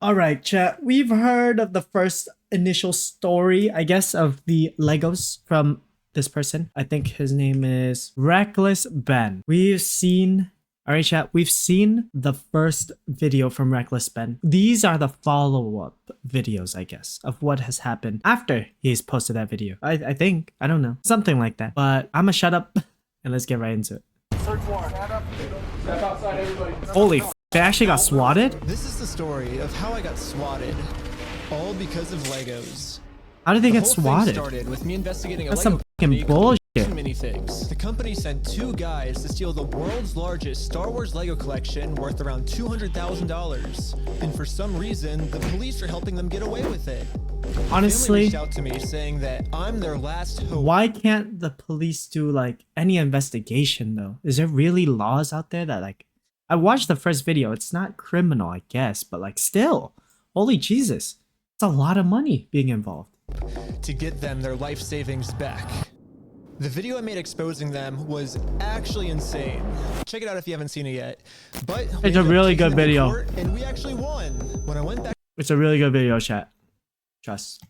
All right, chat. We've heard of the first initial story, I guess, of the Legos from this person. I think his name is Reckless Ben. All right, chat. We've seen the first video from Reckless Ben. These are the follow-up videos, I guess, of what has happened after he's posted that video. I think. I don't know. Something like that. But I'm gonna shut up and let's get right into it. Third floor. Step outside, everybody. Holy f***, they actually got swatted? This is the story of how I got swatted, all because of Legos. How did they get The whole swatted? thing started with me investigating a That's Lego some fucking bullshit. minifigs. The company sent two guys to steal the world's largest Star Wars Lego collection worth around $200,000. And for some reason, the police are helping them get away with it. Honestly, reached out to me saying that I'm their last hope. why can't the police do like any investigation though? Is there really laws out there that like, I watched the first video, it's not criminal I guess, but like still, holy Jesus, it's a lot of money being involved. To get them their life savings back. The video I made exposing them was actually insane. Check it out if you haven't seen it yet. But It's a really good video. And we actually won. When I went back It's a really good video, chat. Trust.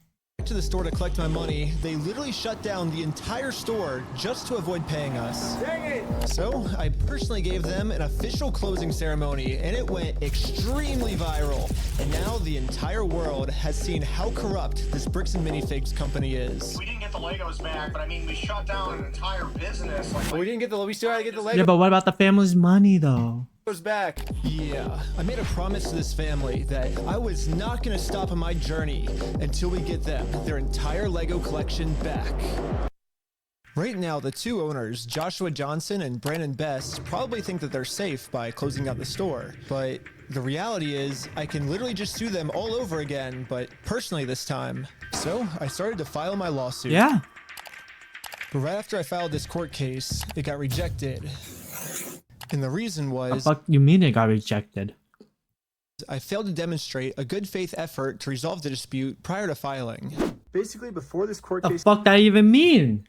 to the store to collect my money, they literally shut down the entire store just to avoid paying us. Dang it! So I personally gave them an official closing ceremony and it went extremely viral. And now the entire world has seen how corrupt this Bricks and Minifigs company is. We didn't get the Legos back, but I mean, we shut down an entire business. Like, We didn't get the. We still gotta get the Yeah, but what about the family's money though? Legos back. Yeah, I made a promise to this family that I was not going to stop on my journey until we get them their entire Lego collection back. Right now, the two owners, Joshua Johnson and Brandon Best, probably think that they're safe by closing out the store. But the reality is, I can literally just sue them all over again, but personally this time. So I started to file my lawsuit. Yeah. But right after I filed this court case, it got rejected. And the reason was, The fuck you mean it got rejected? I failed to demonstrate a good faith effort to resolve the dispute prior to filing. Basically, before this court The case fuck that even mean?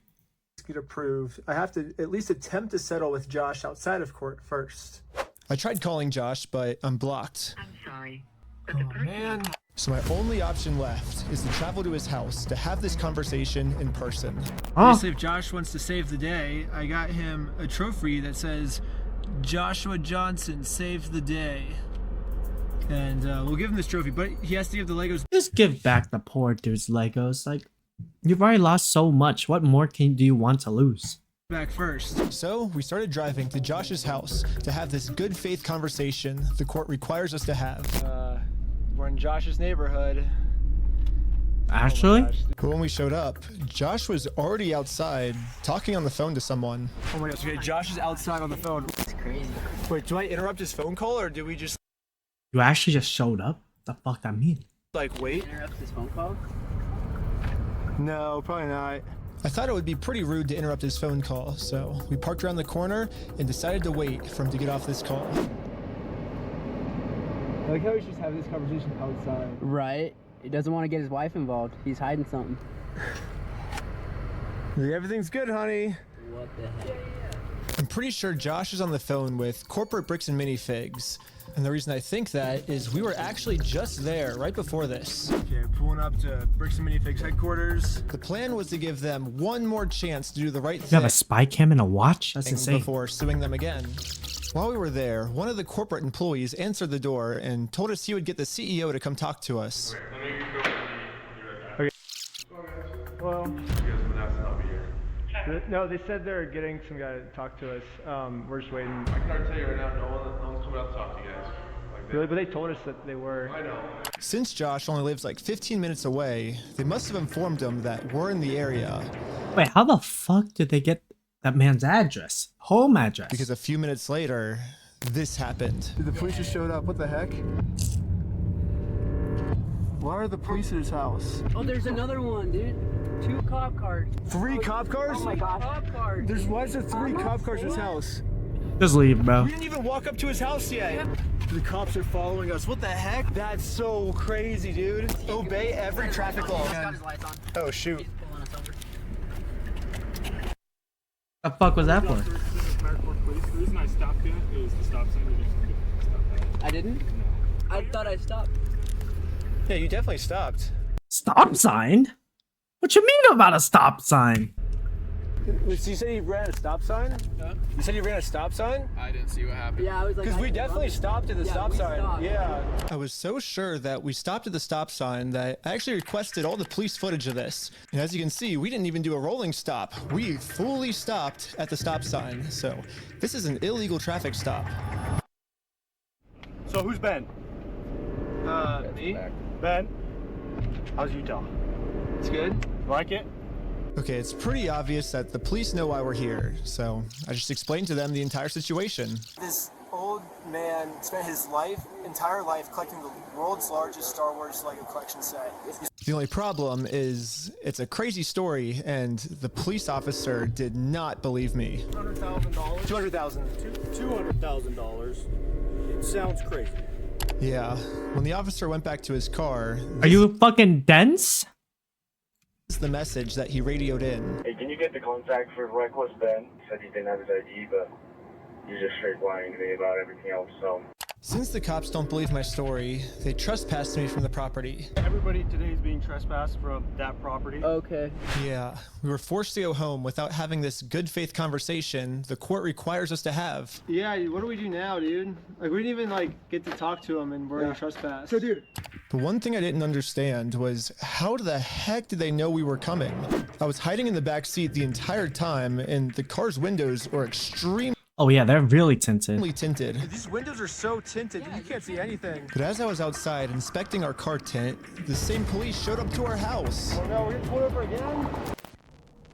get approved, I have to at least attempt to settle with Josh outside of court first. I tried calling Josh, but I'm blocked. I'm sorry. Oh man. So my only option left is to travel to his house to have this conversation in person. Oh, If Josh wants to save the day, I got him a trophy that says Joshua Johnson saved the day. And we'll give him this trophy, but he has to give the Legos just give back the poor dude's Legos. Like, you've already lost so much. What more do you want to lose? back first. So we started driving to Josh's house to have this good faith conversation the court requires us to have. We're in Josh's neighborhood. Actually? But when we showed up, Josh was already outside talking on the phone to someone. Oh my gosh. Okay, Josh is outside on the phone. It's crazy. Wait, do I interrupt his phone call or do we just You actually just showed up? The fuck that mean? like wait? Interrupt this phone call? No, probably not. I thought it would be pretty rude to interrupt his phone call, so we parked around the corner and decided to wait for him to get off this call. I like how we just have this conversation outside. Right. He doesn't want to get his wife involved. He's hiding something. Everything's good, honey. What the heck? I'm pretty sure Josh is on the phone with corporate Bricks and Minifigs. And the reason I think that is we were actually just there right before this. Okay, pulling up to Bricks and Minifigs headquarters. The plan was to give them one more chance to do the right You have thing a spy cam and a watch? That's insane. before suing them again. While we were there, one of the corporate employees answered the door and told us he would get the CEO to come talk to us. Well, no, they said they're getting some guy to talk to us. We're just waiting. I can already tell you right now, no one's coming out to talk to you guys. Like Really, but they told us that they were. I know. Since Josh only lives like 15 minutes away, they must have informed him that we're in the area. Wait, how the fuck did they get that man's address? Home address? Because a few minutes later, this happened. Dude, the police just showed up. What the heck? Why are the police at his house? Oh, there's another one, dude. 2 cop cars. 3 cop cars? Oh my gosh. Cop cars. Why is there 3 cop cars at his house? Just leave, bro. We didn't even walk up to his house yet. The cops are following us. What the heck? That's so crazy, dude. Obey every traffic law. He's got his lights on. Oh, shoot. He's pulling us over. The fuck was that for? The reason I stopped you, it was the stop sign. You just couldn't stop that. I didn't? I thought I stopped. Yeah, you definitely stopped. Stop sign? What you mean about a stop sign? You said he ran a stop sign? Huh? You said he ran a stop sign? I didn't see what happened. Yeah, I was like, Because we definitely stopped at the stop sign. stopped. Yeah. I was so sure that we stopped at the stop sign that I actually requested all the police footage of this. And as you can see, we didn't even do a rolling stop. We fully stopped at the stop sign. So this is an illegal traffic stop. So who's Ben? Me? Ben? How's Utah? It's good. Like it? Okay, it's pretty obvious that the police know why we're here. So I just explained to them the entire situation. This old man spent his entire life collecting the world's largest Star Wars LEGO collection set. The only problem is it's a crazy story and the police officer did not believe me. $200,000? $200,000. $200,000. It sounds crazy. Yeah, when the officer went back to his car, Are you fucking dense? this is the message that he radioed in. Hey, can you get the contact for Reckless Ben? He said he didn't have his ID, but he's just straight lying to me about everything else, so. Since the cops don't believe my story, they trespassed me from the property. Everybody today is being trespassed from that property. Okay. Yeah, we were forced to go home without having this good faith conversation the court requires us to have. Yeah, what do we do now, dude? Like, we didn't even, like, get to talk to him and we're in trespass. So, dude, The one thing I didn't understand was how the heck did they know we were coming? I was hiding in the back seat the entire time and the car's windows were extremely Oh yeah, they're really tinted. tinted. These windows are so tinted that you can't see anything. But as I was outside inspecting our car tint, the same police showed up to our house. Oh no, we're getting pulled over again?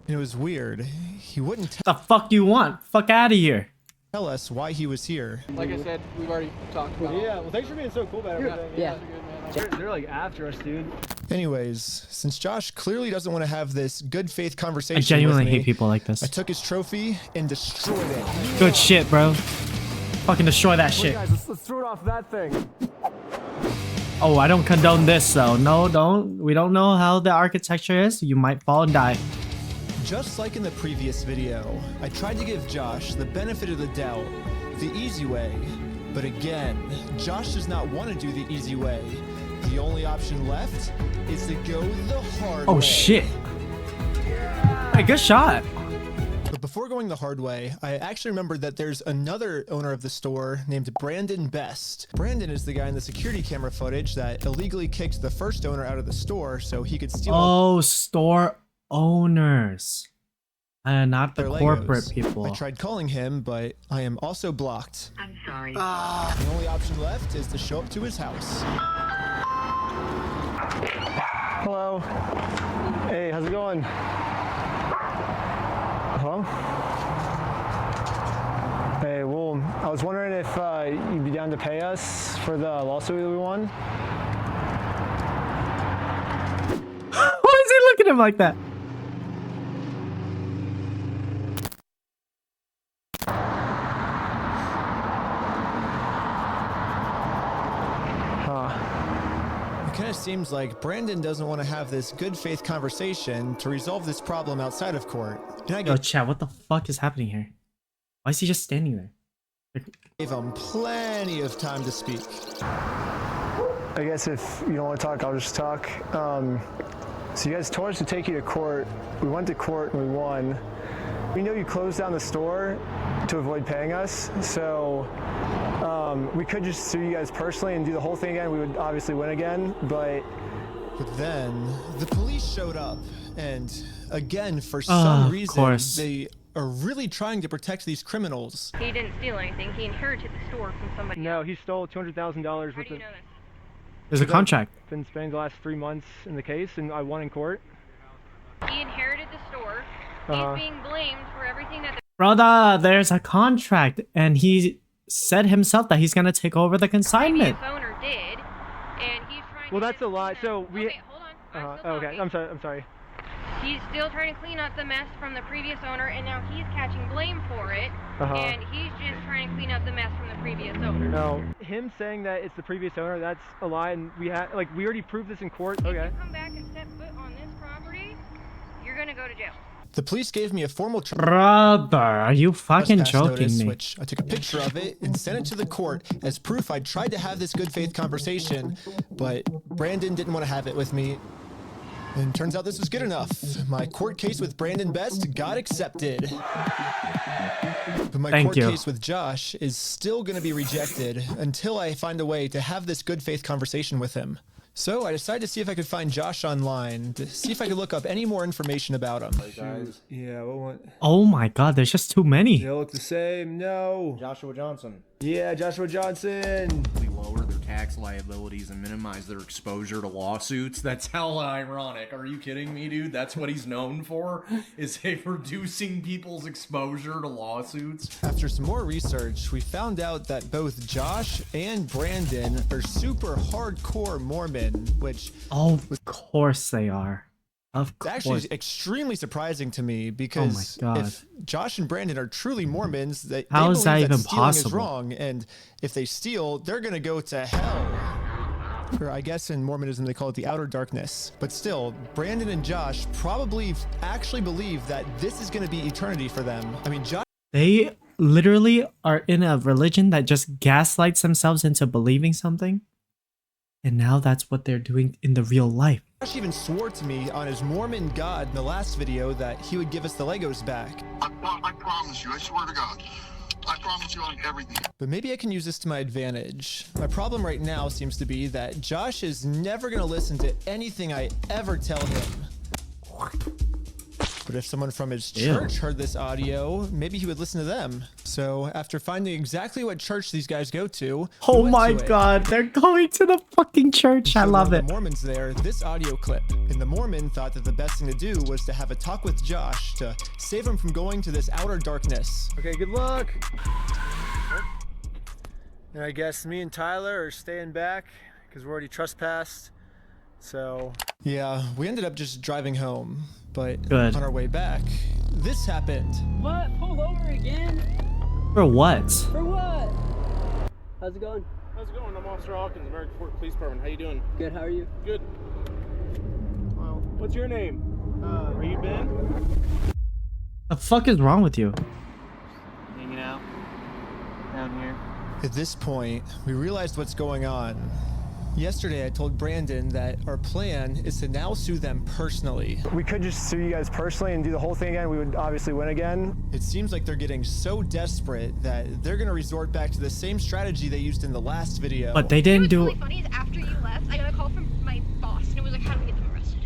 And it was weird. He wouldn't The fuck you want? Fuck out of here. tell us why he was here. Like I said, we've already talked about it. Yeah, well, thanks for being so cool about everything. Yeah. They're like after us, dude. Anyways, since Josh clearly doesn't want to have this good faith conversation I genuinely with me, hate people like this. I took his trophy and destroyed it. Good shit, bro. Fucking destroy that shit. Guys, let's throw it off that thing. Oh, I don't condone this though. No, don't. We don't know how the architecture is. You might fall and die. Just like in the previous video, I tried to give Josh the benefit of the doubt, the easy way. But again, Josh does not want to do the easy way. The only option left is to go the hard way. Oh shit. Hey, good shot. But before going the hard way, I actually remembered that there's another owner of the store named Brandon Best. Brandon is the guy in the security camera footage that illegally kicked the first owner out of the store so he could steal Oh, store owners. Not the their Legos. corporate people. I tried calling him, but I am also blocked. I'm sorry. The only option left is to show up to his house. Hello. Hey, how's it going? Hello? Hey, well, I was wondering if you'd be down to pay us for the lawsuit that we won. Why is he looking at him like that? It kind of seems like Brandon doesn't want to have this good faith conversation to resolve this problem outside of court. And I Yo, chat, what the fuck is happening here? Why is he just standing there? gave him plenty of time to speak. I guess if you don't want to talk, I'll just talk. So you guys told us to take you to court. We went to court and we won. We know you closed down the store to avoid paying us, so we could just sue you guys personally and do the whole thing again. We would obviously win again, but then the police showed up, and again, for some reason, they are really trying to protect these criminals. He didn't steal anything. He inherited the store from somebody no, else. he stole $200,000 How worth do you of. know this? There's a contract. Been spending the last 3 months in the case, and I won in court. He inherited the store. He's being blamed for everything that the Brother, there's a contract, and he said himself that he's gonna take over the consignment. previous owner did, and he's trying Well, to that's a lie. So we. Okay, hold on. I'm still Okay, talking. I'm sorry. He's still trying to clean up the mess from the previous owner, and now he's catching blame for it. And he's just trying to clean up the mess from the previous owner. No, him saying that it's the previous owner, that's a lie, and we already proved this in court. Okay. If you come back and step foot on this property, you're gonna go to jail. The police gave me a formal Brother, are you fucking trespass joking notice, me? which I took a picture of it and sent it to the court as proof I tried to have this good faith conversation, but Brandon didn't want to have it with me. And turns out this was good enough. My court case with Brandon Best got accepted. But my court case with Josh is still going to be rejected until I find a way to have this good faith conversation with him. So I decided to see if I could find Josh online, to see if I could look up any more information about him. Guys, yeah, what one? Oh my god, there's just too many. They look the same. No. Joshua Johnson. Yeah, Joshua Johnson. Lower their tax liabilities and minimize their exposure to lawsuits. That's hella ironic. Are you kidding me, dude? That's what he's known for, is reducing people's exposure to lawsuits. After some more research, we found out that both Josh and Brandon are super hardcore Mormon, which... Oh, of course they are. Of course. It's actually extremely surprising to me because if Josh and Brandon are truly Mormons, they believe that even stealing is wrong, and if they steal, they're gonna go to hell. Or I guess in Mormonism they call it the outer darkness. But still, Brandon and Josh probably actually believe that this is gonna be eternity for them. I mean, Josh... They literally are in a religion that just gaslights themselves into believing something. And now that's what they're doing in the real life. Josh even swore to me on his Mormon God in the last video that he would give us the Legos back. I promise you, I swear to God. I promise you on everything. But maybe I can use this to my advantage. My problem right now seems to be that Josh is never going to listen to anything I ever tell him. But if someone from his church heard this audio, maybe he would listen to them. So after finding exactly what church these guys go to, oh my god, they're going to the fucking church. I love it. The Mormons there, this audio clip. And the Mormon thought that the best thing to do was to have a talk with Josh to save him from going to this outer darkness. Okay, good luck. And I guess me and Tyler are staying back because we're already trespassed. So yeah, we ended up just driving home, but on our way back, this happened. What? Pull over again? For what? For what? How's it going? How's it going? I'm Officer Hawkins, American Fort Police Department. How you doing? Good, how are you? Good. Well, what's your name? Are you Ben? The fuck is wrong with you? Hanging out down here. At this point, we realized what's going on. Yesterday, I told Brandon that our plan is to now sue them personally. We could just sue you guys personally and do the whole thing again. We would obviously win again. It seems like they're getting so desperate that they're going to resort back to the same strategy they used in the last video. But they didn't do... What's really funny is after you left, I got a call from my boss, and it was like, how do we get them arrested?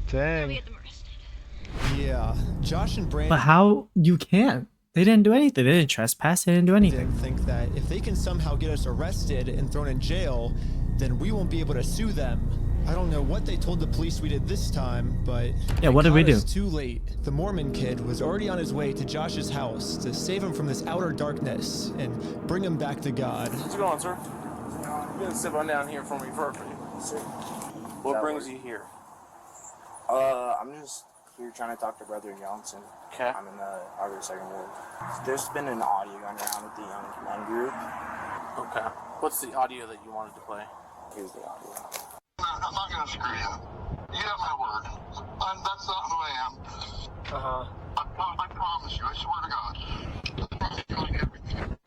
Dang. How do we get them arrested? Yeah, Josh and Brandon... But how? You can't. They didn't do anything. They didn't trespass. They didn't do anything. I think that if they can somehow get us arrested and thrown in jail, then we won't be able to sue them. I don't know what they told the police we did this time, but yeah, what did we do? Too late. The Mormon kid was already on his way to Josh's house to save him from this outer darkness and bring him back to God. What's going on, sir? You're gonna sit on down here for me first. What brings you here? I'm just here trying to talk to Brother Johnson. Okay. I'm in the Harvard Second Ward. There's been an audio going around with the young men group. Okay. What's the audio that you wanted to play? Here's the audio. I'm not gonna screw you. You have my word. That's not who I am. I promise you. I swear to God. I promise you on everything.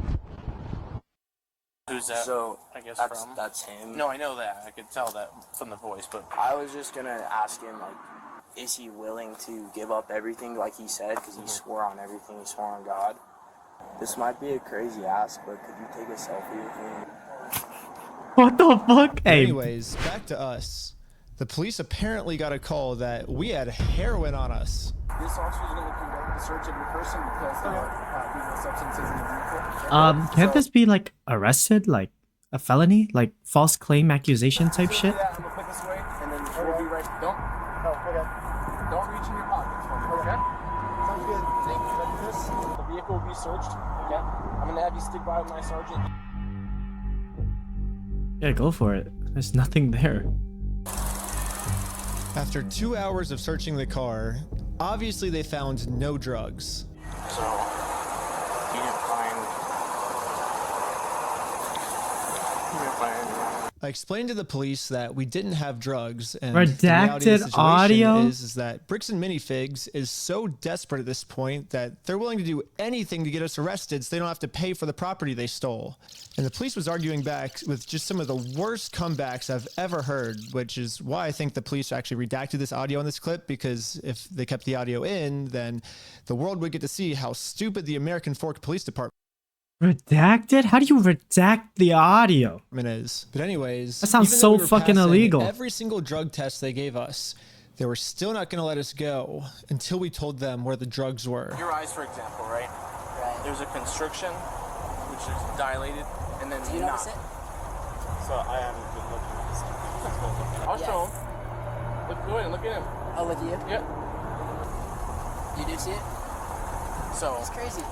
Who's that? So I guess that's him. No, I know that. I could tell that from the voice, but I was just gonna ask him, like, is he willing to give up everything like he said? Because he swore on everything. He swore on God. This might be a crazy ask, but could you take a selfie with me? What the fuck? Hey. Anyways, back to us. The police apparently got a call that we had heroin on us. this officer is going to conduct the search of your person because there are substances in the vehicle. Can't this be like arrested, like a felony, like false claim accusation type shit? Yeah, I'm gonna put this away, and then we'll be right. Don't reach in your pockets for me. Okay. Sounds good. Thank you. Like this, the vehicle will be searched. Okay. I'm gonna have you stick by with my sergeant. Yeah, go for it. There's nothing there. After 2 hours of searching the car, obviously they found no drugs. So, you didn't find I explained to the police that we didn't have drugs, and the reality of the Redacted situation audio? is that Bricks and Minifigs is so desperate at this point that they're willing to do anything to get us arrested so they don't have to pay for the property they stole. And the police was arguing back with just some of the worst comebacks I've ever heard, which is why I think the police actually redacted this audio in this clip, because if they kept the audio in, then the world would get to see how stupid the American Fork Police Department Redacted? How do you redact the audio? is. But anyways, That sounds even though so we were fucking passing illegal. Every single drug test they gave us, they were still not going to let us go until we told them where the drugs were. Your eyes, for example, right? There's a constriction, which is dilated, and then Do you notice it? So I haven't been looking at this. I'll show him. Look, go ahead and look at him. Oh, look at you? Yep. You do see it? So It's crazy.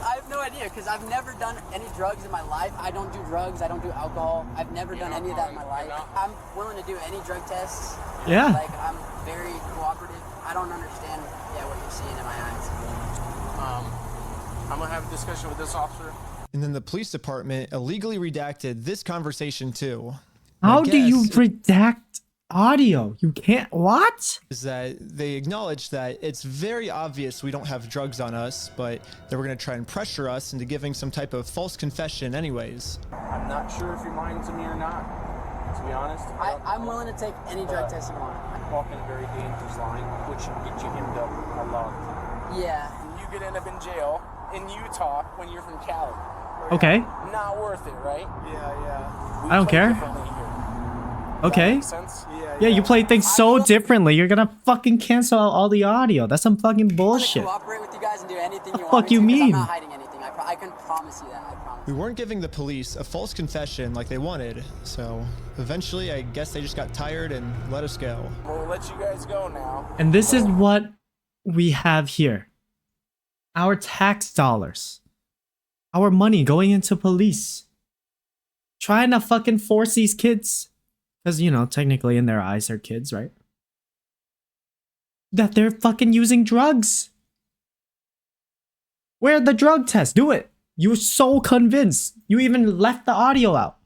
I have no idea, because I've never done any drugs in my life. I don't do drugs. I don't do alcohol. I've never done any of that in my life. I'm willing to do any drug tests. Yeah. Like, I'm very cooperative. I don't understand, what you're seeing in my eyes. I'm gonna have a discussion with this officer. And then the police department illegally redacted this conversation too. How do you redact audio? You can't. What? Is that they acknowledge that it's very obvious we don't have drugs on us, but they were going to try and pressure us into giving some type of false confession anyways. I'm not sure if you're lying to me or not, to be honest. I'm willing to take any drug test you want. I'm walking a very dangerous line, which can get you hemmed up a lot. Yeah. And you could end up in jail in Utah when you're from Cali. Okay. Not worth it, right? Yeah. I don't care. Okay. Makes sense? Yeah, you play things so differently. You're gonna fucking cancel out all the audio. That's some fucking bullshit. Cooperate with you guys and do anything you The want fuck me you to, 'cause mean? I'm not hiding anything. I can promise you that. I promise. We weren't giving the police a false confession like they wanted, so eventually I guess they just got tired and let us go. We'll let you guys go now. And this is what we have here. Our tax dollars. Our money going into police. Trying to fucking force these kids. Because, technically in their eyes they're kids, right? That they're fucking using drugs. Where the drug test? Do it. You're so convinced. You even left the audio out.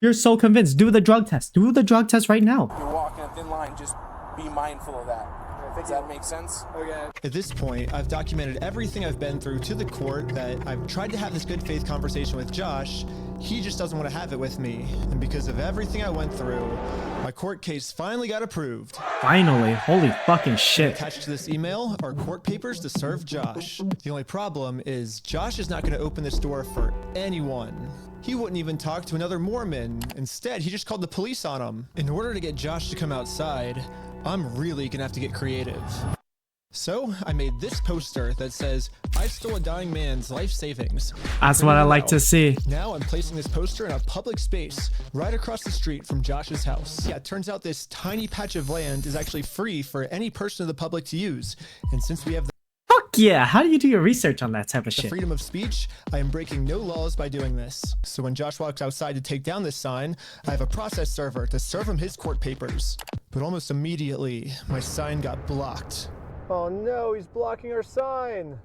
You're so convinced. Do the drug test. Do the drug test right now. You're walking a thin line. Just be mindful of that. Does that make sense? Okay. At this point, I've documented everything I've been through to the court, that I've tried to have this good faith conversation with Josh. He just doesn't want to have it with me. And because of everything I went through, my court case finally got approved. Finally. Holy fucking shit. Attached to this email are court papers to serve Josh. The only problem is Josh is not going to open this door for anyone. He wouldn't even talk to another Mormon. Instead, he just called the police on him. In order to get Josh to come outside, I'm really gonna have to get creative. So I made this poster that says, "I stole a dying man's life savings." That's what I like to see. Now I'm placing this poster in a public space right across the street from Josh's house. Yeah, it turns out this tiny patch of land is actually free for any person of the public to use. And since we have Fuck yeah. How do you do your research on that type of the shit? freedom of speech, I am breaking no laws by doing this. So when Josh walks outside to take down this sign, I have a process server to serve him his court papers. But almost immediately, my sign got blocked. Oh no, he's blocking our sign.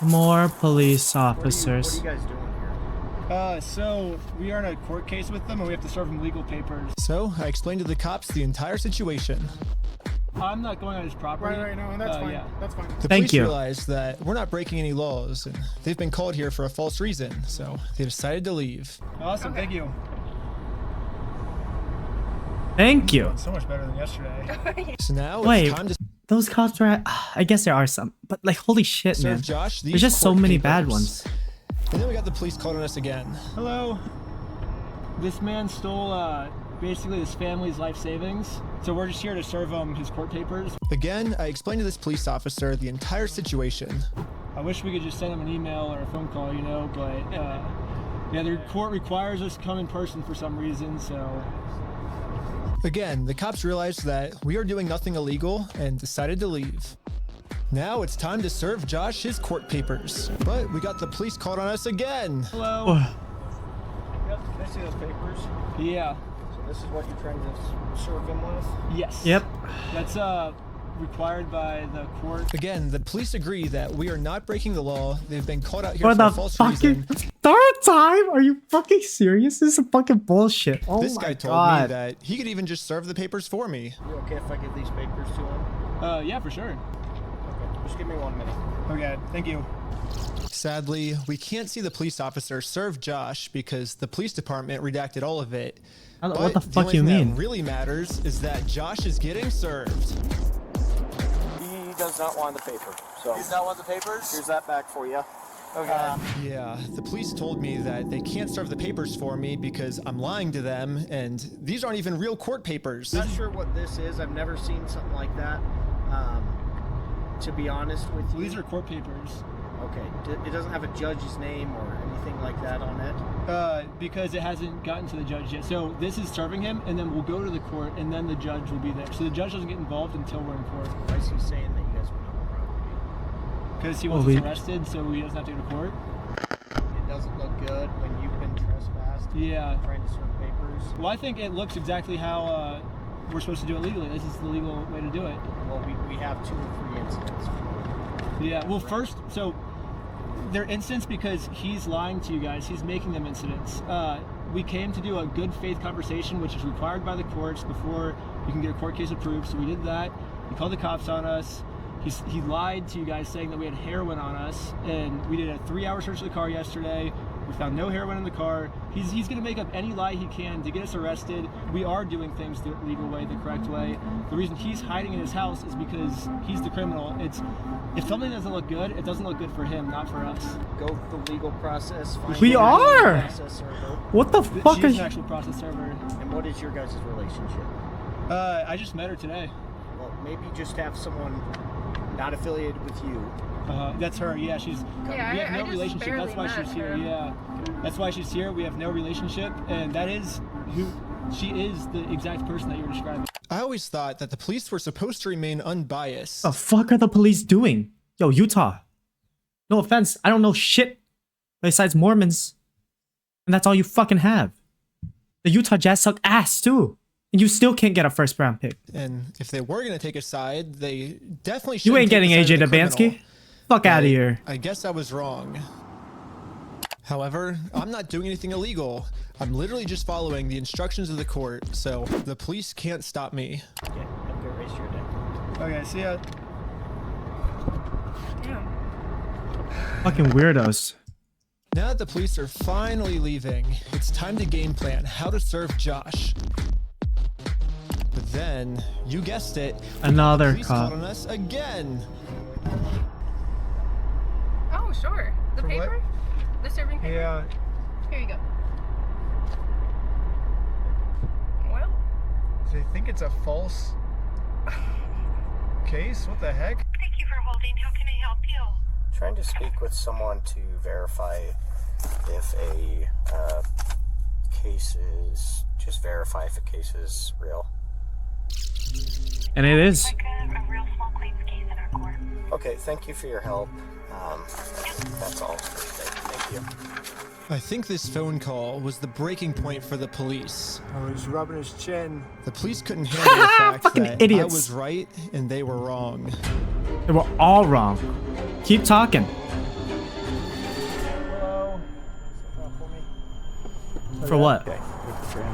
More police officers. What are you guys doing here? So we are in a court case with them and we have to serve them legal papers. So I explained to the cops the entire situation. I'm not going on his property. Right, no, that's fine. Yeah. That's fine. The Thank police you. realized that we're not breaking any laws, and they've been called here for a false reason, so they decided to leave. Awesome, thank you. Thank you. So much better than yesterday. So now Wait, it's time to those cops are I guess there are some, but like holy shit, man. serve Josh these There's just so court many papers. bad ones. And then we got the police called on us again. Hello. This man stole basically his family's life savings. So we're just here to serve him his court papers. Again, I explained to this police officer the entire situation. I wish we could just send him an email or a phone call, but yeah, the court requires us to come in person for some reason, so. Again, the cops realized that we are doing nothing illegal and decided to leave. Now it's time to serve Josh his court papers. But we got the police called on us again. Hello. Yep, can I see those papers? Yeah. So this is what you're trying to serve him with? Yes. Yep. That's required by the court. Again, the police agree that we are not breaking the law. They've been caught out here For for the a false fucking reason. third time? Are you fucking serious? This is fucking bullshit. Oh This my guy told God. me that he could even just serve the papers for me. You okay if I give these papers to him? Yeah, for sure. Okay, just give me 1 minute. Okay, thank you. Sadly, we can't see the police officer serve Josh because the police department redacted all of it. What But the fuck only you thing mean? that really matters is that Josh is getting served. He does not want the paper. So He's not want the papers? here's that back for you. Okay. Yeah, the police told me that they can't serve the papers for me because I'm lying to them, and these aren't even real court papers. Not sure what this is. I've never seen something like that. To be honest with you. These are court papers. Okay. It doesn't have a judge's name or anything like that on it. Because it hasn't gotten to the judge yet. So this is serving him, and then we'll go to the court, and then the judge will be there. So the judge doesn't get involved until we're in court. Why is he saying that you guys went on the property? Because he wants us arrested, so he doesn't have to go to court. It doesn't look good when you've been trespassed. Yeah. Trying to serve papers. Well, I think it looks exactly how we're supposed to do it legally. This is the legal way to do it. Well, we have 2 or 3 incidents. Yeah, well, first, so they're incidents because he's lying to you guys. He's making them incidents. We came to do a good faith conversation, which is required by the courts before you can get a court case approved. So we did that. He called the cops on us. He lied to you guys saying that we had heroin on us, and we did a 3-hour search of the car yesterday. We found no heroin in the car. He's going to make up any lie he can to get us arrested. We are doing things the legal way, the correct way. The reason he's hiding in his house is because he's the criminal. If something doesn't look good, it doesn't look good for him, not for us. Go the legal process. Find We an are! actual process server. What the fuck She's is... an actual process server. And what is your guys' relationship? I just met her today. Well, maybe just have someone not affiliated with you. That's her. Yeah, we have no just relationship. barely That's why met she's here. her. Yeah, that's why she's here. We have no relationship, and that is who she is. The exact person that you were describing. I always thought that the police were supposed to remain unbiased. The fuck are the police doing? Yo, Utah. No offense, I don't know shit besides Mormons. And that's all you fucking have. The Utah Jazz suck ass too. And you still can't get a first round pick. And if they were going to take a side, they definitely should. You ain't getting AJ Dabansky. Fuck out of here. I guess I was wrong. However, I'm not doing anything illegal. I'm literally just following the instructions of the court, so the police can't stop me. Okay, have a good race your day. Okay, see ya. Fucking weirdos. Now that the police are finally leaving, it's time to game plan how to serve Josh. But then, you guessed it, Another police cop. called on us again. Oh, sure. The For what? paper? The serving paper? Yeah. Here you go. Well, Do they think it's a false case? What the heck? thank you for holding. How can I help you? Trying to speak with someone to verify if a case is, just verify if a case is real. And it is. Like a real small claims case in our court. Okay, thank you for your help. That's all for today. Thank you. I think this phone call was the breaking point for the police. Oh, he's rubbing his chin. The police couldn't handle the fact Fucking that idiots. I was right and they were wrong. They were all wrong. Keep talking. Hello. For what? Okay.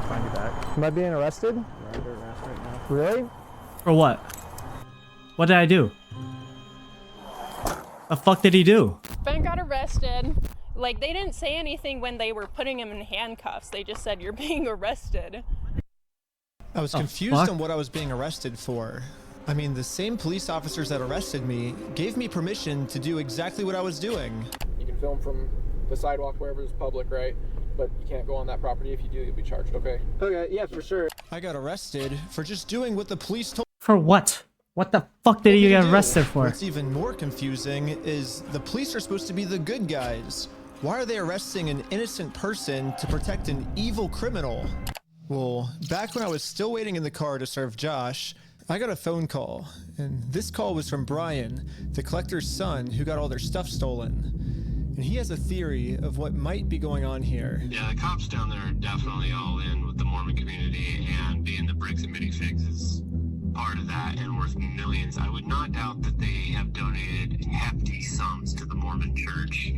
Find you back. Am I being arrested? You're under arrest right now. Really? For what? What did I do? The fuck did he do? Ben got arrested. Like, they didn't say anything when they were putting him in handcuffs. They just said, you're being arrested. I was Oh, confused fuck. on what I was being arrested for. I mean, the same police officers that arrested me gave me permission to do exactly what I was doing. You can film from the sidewalk wherever it's public, right? But you can't go on that property. If you do, you'll be charged, okay? Okay, yeah, for sure. I got arrested for just doing what the police told For what? What the fuck did me he to get do. arrested for? What's even more confusing is the police are supposed to be the good guys. Why are they arresting an innocent person to protect an evil criminal? Well, back when I was still waiting in the car to serve Josh, I got a phone call, and this call was from Brian, the collector's son who got all their stuff stolen. And he has a theory of what might be going on here. Yeah, the cops down there are definitely all in with the Mormon community, and being the bricks and minifigs is part of that and worth millions. I would not doubt that they have donated hefty sums to the Mormon Church,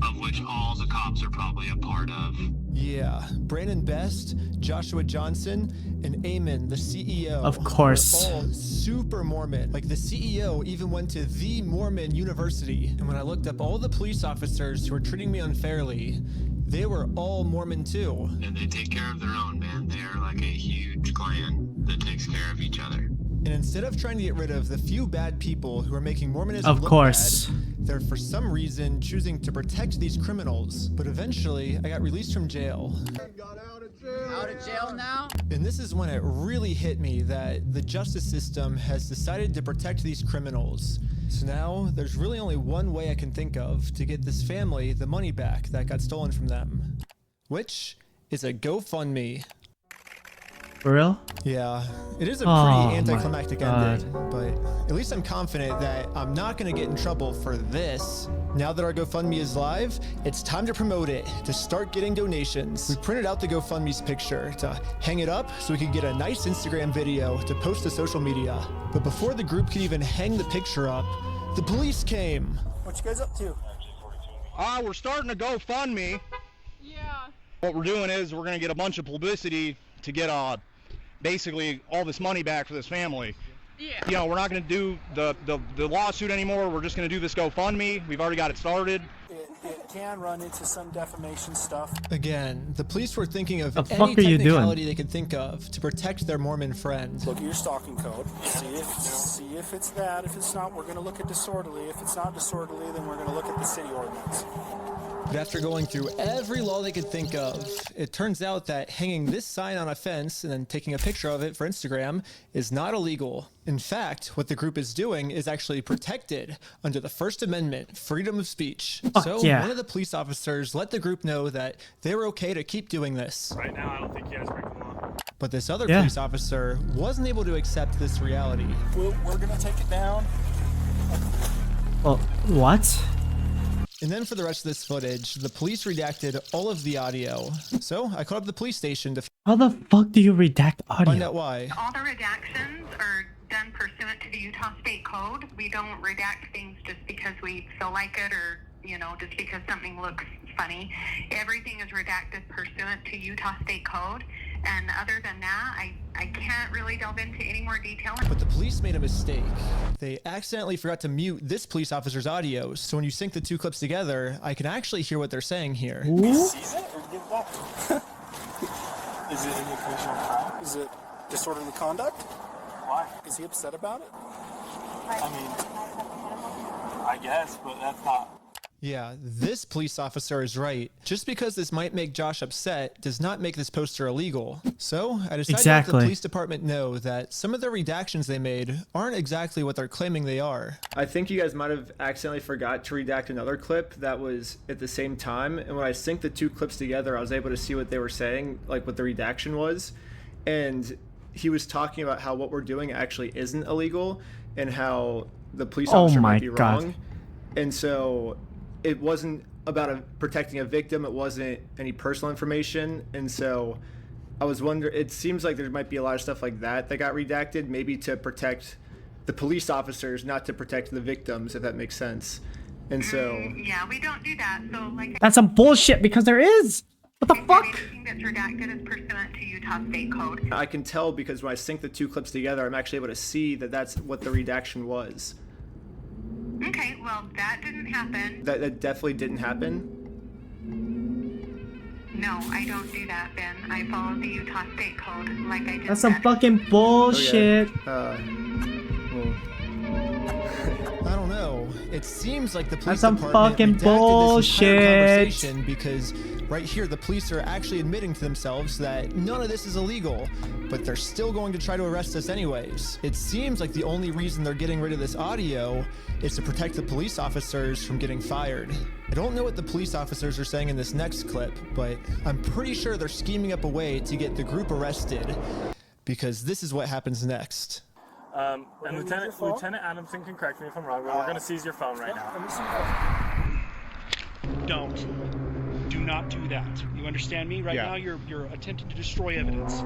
of which all the cops are probably a part of. Yeah, Brandon Best, Joshua Johnson, and Eamon, the CEO. Of course. Are all super Mormon. Like, the CEO even went to the Mormon University. And when I looked up all the police officers who were treating me unfairly, they were all Mormon too. And they take care of their own, man. They are like a huge clan that takes care of each other. And instead of trying to get rid of the few bad people who are making Mormonism of look course. bad, they're for some reason choosing to protect these criminals. But eventually, I got released from jail. Out of jail now? And this is when it really hit me that the justice system has decided to protect these criminals. So now, there's really only one way I can think of to get this family the money back that got stolen from them. Which is a GoFundMe. For real? Yeah, it is a Oh pretty anticlimactic my God. ending, but at least I'm confident that I'm not going to get in trouble for this. Now that our GoFundMe is live, it's time to promote it, to start getting donations. We printed out the GoFundMe's picture to hang it up so we could get a nice Instagram video to post to social media. But before the group could even hang the picture up, the police came. What you guys up to? We're starting a GoFundMe. Yeah. What we're doing is we're going to get a bunch of publicity to get basically all this money back for this family. Yeah. You know, we're not going to do the lawsuit anymore. We're just going to do this GoFundMe. We've already got it started. It can run into some defamation stuff. Again, the police were thinking of The any fuck are you doing? technicality they could think of to protect their Mormon friend. Look at your stalking code. See if it's that. If it's not, we're going to look at disorderly. If it's not disorderly, then we're going to look at the city ordinance. But after going through every law they could think of, it turns out that hanging this sign on a fence and then taking a picture of it for Instagram is not illegal. In fact, what the group is doing is actually protected under the First Amendment, freedom of speech. So yeah. one of the police officers let the group know that they were okay to keep doing this. Right now, I don't think you guys break the law. But this other Yeah. police officer wasn't able to accept this reality. We're going to take it down. Well, what? And then for the rest of this footage, the police redacted all of the audio. So I called up the police station to How the fuck do you redact find audio? out why. All the redactions are done pursuant to the Utah State Code. We don't redact things just because we feel like it or, just because something looks funny. Everything is redacted pursuant to Utah State Code. And other than that, I can't really delve into any more detail. But the police made a mistake. They accidentally forgot to mute this police officer's audio, so when you sync the two clips together, I can actually hear what they're saying here. Seize it or give it back? Is it an occasional crime? Is it disorderly conduct? Why? Is he upset about it? I guess, but that's not. Yeah, this police officer is right. Just because this might make Josh upset does not make this poster illegal. So I decided to let the police department know that some of the redactions they made aren't exactly what they're claiming they are. I think you guys might have accidentally forgot to redact another clip that was at the same time. And when I synced the two clips together, I was able to see what they were saying, like what the redaction was. And he was talking about how what we're doing actually isn't illegal and how the police officer might be wrong. And so it wasn't about protecting a victim. It wasn't any personal information. And so I was wondering, it seems like there might be a lot of stuff like that got redacted, maybe to protect the police officers, not to protect the victims, if that makes sense. And so Yeah, we don't do that. So That's some bullshit because there is. What the fuck? Anything that's redacted is pursuant to Utah State Code. I can tell because when I sync the two clips together, I'm actually able to see that that's what the redaction was. Okay, well, that didn't happen. That definitely didn't happen. No, I don't do that, Ben. I follow the Utah State Code, like I just That's said. some fucking bullshit. I don't know. It seems like the police That's some department fucking redacted this entire bullshit. conversation because right here the police are actually admitting to themselves that none of this is illegal, but they're still going to try to arrest us anyways. It seems like the only reason they're getting rid of this audio is to protect the police officers from getting fired. I don't know what the police officers are saying in this next clip, but I'm pretty sure they're scheming up a way to get the group arrested because this is what happens next. And Lieutenant Adamson can correct me if I'm wrong, but we're going to seize your phone right now. Don't. Do not do that. You understand me? Right now, you're attempting to destroy evidence.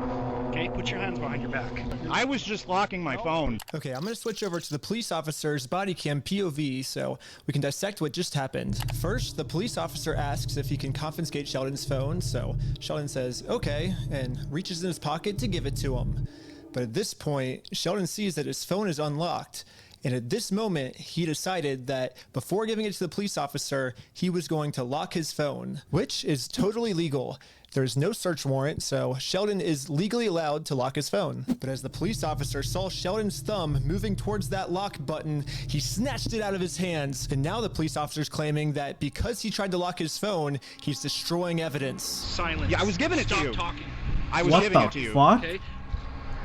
Okay, put your hands behind your back. I was just locking my phone. Okay, I'm gonna switch over to the police officer's body cam POV so we can dissect what just happened. First, the police officer asks if he can confiscate Sheldon's phone, so Sheldon says, okay, and reaches in his pocket to give it to him. But at this point, Sheldon sees that his phone is unlocked. And at this moment, he decided that before giving it to the police officer, he was going to lock his phone, which is totally legal. There's no search warrant, so Sheldon is legally allowed to lock his phone. But as the police officer saw Sheldon's thumb moving towards that lock button, he snatched it out of his hands. And now the police officer's claiming that because he tried to lock his phone, he's destroying evidence. Silence. Yeah, I was giving it to you. Stop talking. I was giving it to you. Fuck? Okay?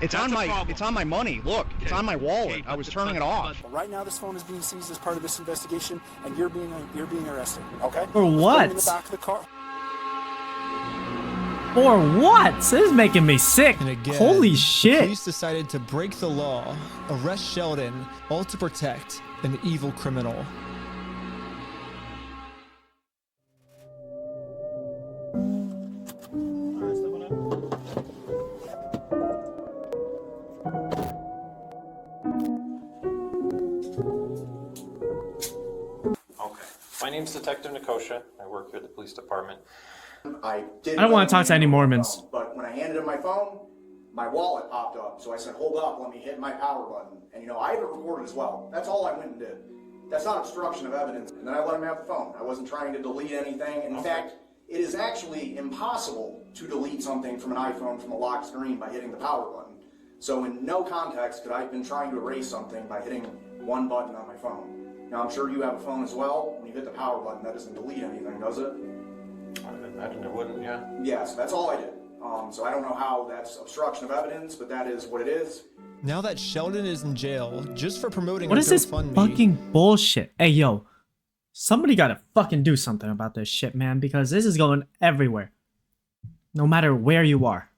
It's on my money. Look, it's on my wallet. I was turning it off. Right now, this phone is being seized as part of this investigation, and you're being arrested. Okay? For what? In the back of the car. For what? This is making me sick. And again, Holy the shit. police decided to break the law, arrest Sheldon, all to protect an evil criminal. My name's Detective Nikosha. I work here at the police department. I don't want to talk to any Mormons. But when I handed him my phone, my wallet popped up. So I said, hold up, let me hit my power button. And you know, I have it recorded as well. That's all I went and did. That's not obstruction of evidence. And then I let him have the phone. I wasn't trying to delete anything. In fact, it is actually impossible to delete something from an iPhone from a locked screen by hitting the power button. So in no context could I have been trying to erase something by hitting one button on my phone. Now, I'm sure you have a phone as well. When you hit the power button, that doesn't delete anything, does it? I imagine it wouldn't, yeah. Yeah, so that's all I did. So I don't know how that's obstruction of evidence, but that is what it is. Now that Sheldon is in jail, just for promoting What a is this GoFundMe, fucking bullshit? Hey, yo. Somebody gotta fucking do something about this shit, man, because this is going everywhere. No matter where you are.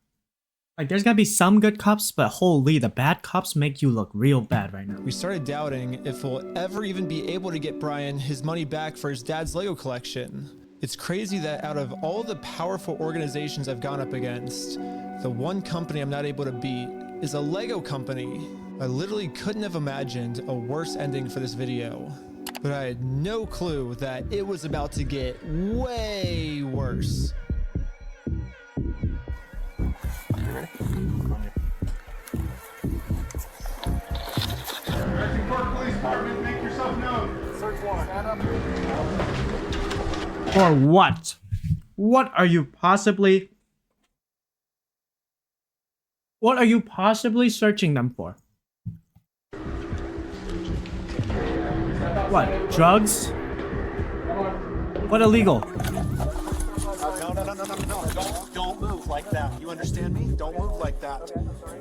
Like, there's gotta be some good cops, but holy, the bad cops make you look real bad right now. we started doubting if we'll ever even be able to get Brian his money back for his dad's Lego collection. It's crazy that out of all the powerful organizations I've gone up against, the one company I'm not able to beat is a Lego company. I literally couldn't have imagined a worse ending for this video. But I had no clue that it was about to get way worse. Police department, make yourself known. Search warrant. Stand up. For what? What are you possibly searching them for? What? Drugs? What illegal? No. Don't move like that. You understand me? Don't move like that.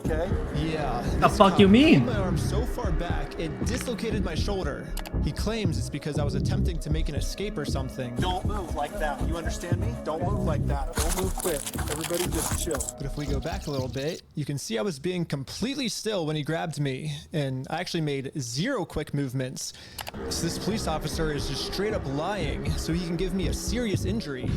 Okay? Yeah. The fuck you mean? My arm so far back, it dislocated my shoulder. He claims it's because I was attempting to make an escape or something. Don't move like that. You understand me? Don't move like that. Don't move quick. Everybody just chill. But if we go back a little bit, you can see I was being completely still when he grabbed me, and I actually made 0 quick movements. So this police officer is just straight up lying so he can give me a serious injury.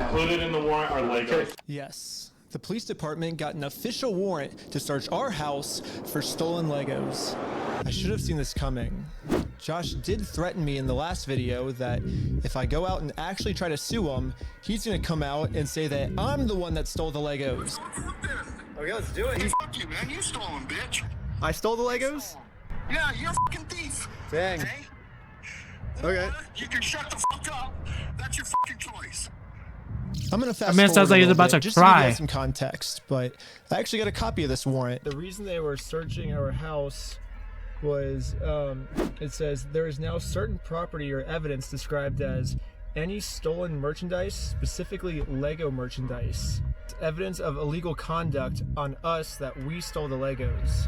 Included in the warrant are Legos. Yes. The police department got an official warrant to search our house for stolen Legos. I should have seen this coming. Josh did threaten me in the last video that if I go out and actually try to sue him, he's gonna come out and say that I'm the one that stole the Legos. Okay, let's do it. Fuck you, man. You stole them, bitch. I stole the Legos? Yeah, you're a fucking thief. Dang. Okay. You can shut the fuck up. That's your fucking choice. I'm gonna fast I mean, it sounds forward like a he's little about bit to just to give you cry. guys some context, but I actually got a copy of this warrant. The reason they were searching our house was, it says, there is now certain property or evidence described as any stolen merchandise, specifically Lego merchandise. It's evidence of illegal conduct on us that we stole the Legos.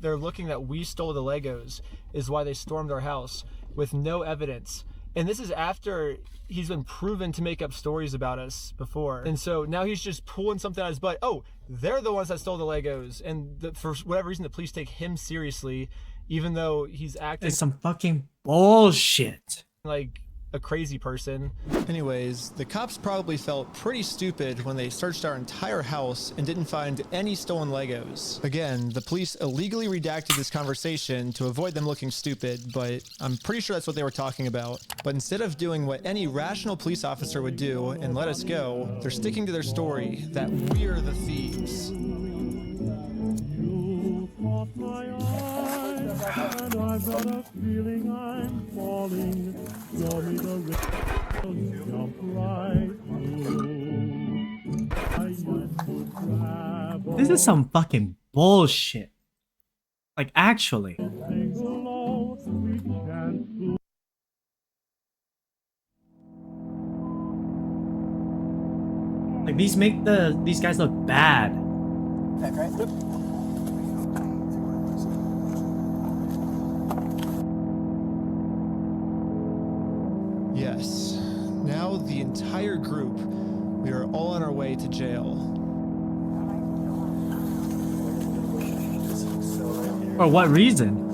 They're looking that we stole the Legos is why they stormed our house with no evidence. And this is after he's been proven to make up stories about us before. And so now he's just pulling something out of his butt. Oh, they're the ones that stole the Legos. And for whatever reason, the police take him seriously, even though he's acting... It's some fucking bullshit. Like a crazy person. Anyways, the cops probably felt pretty stupid when they searched our entire house and didn't find any stolen Legos. Again, the police illegally redacted this conversation to avoid them looking stupid, but I'm pretty sure that's what they were talking about. But instead of doing what any rational police officer would do and let us go, they're sticking to their story that we're the thieves. And I've got a feeling I'm falling. Show me the river, jump right through. I used to travel. This is some fucking bullshit. Like, actually. Like, these make these guys look bad. Back right? Yep. Yes. Now the entire group, we are all on our way to jail. For what reason?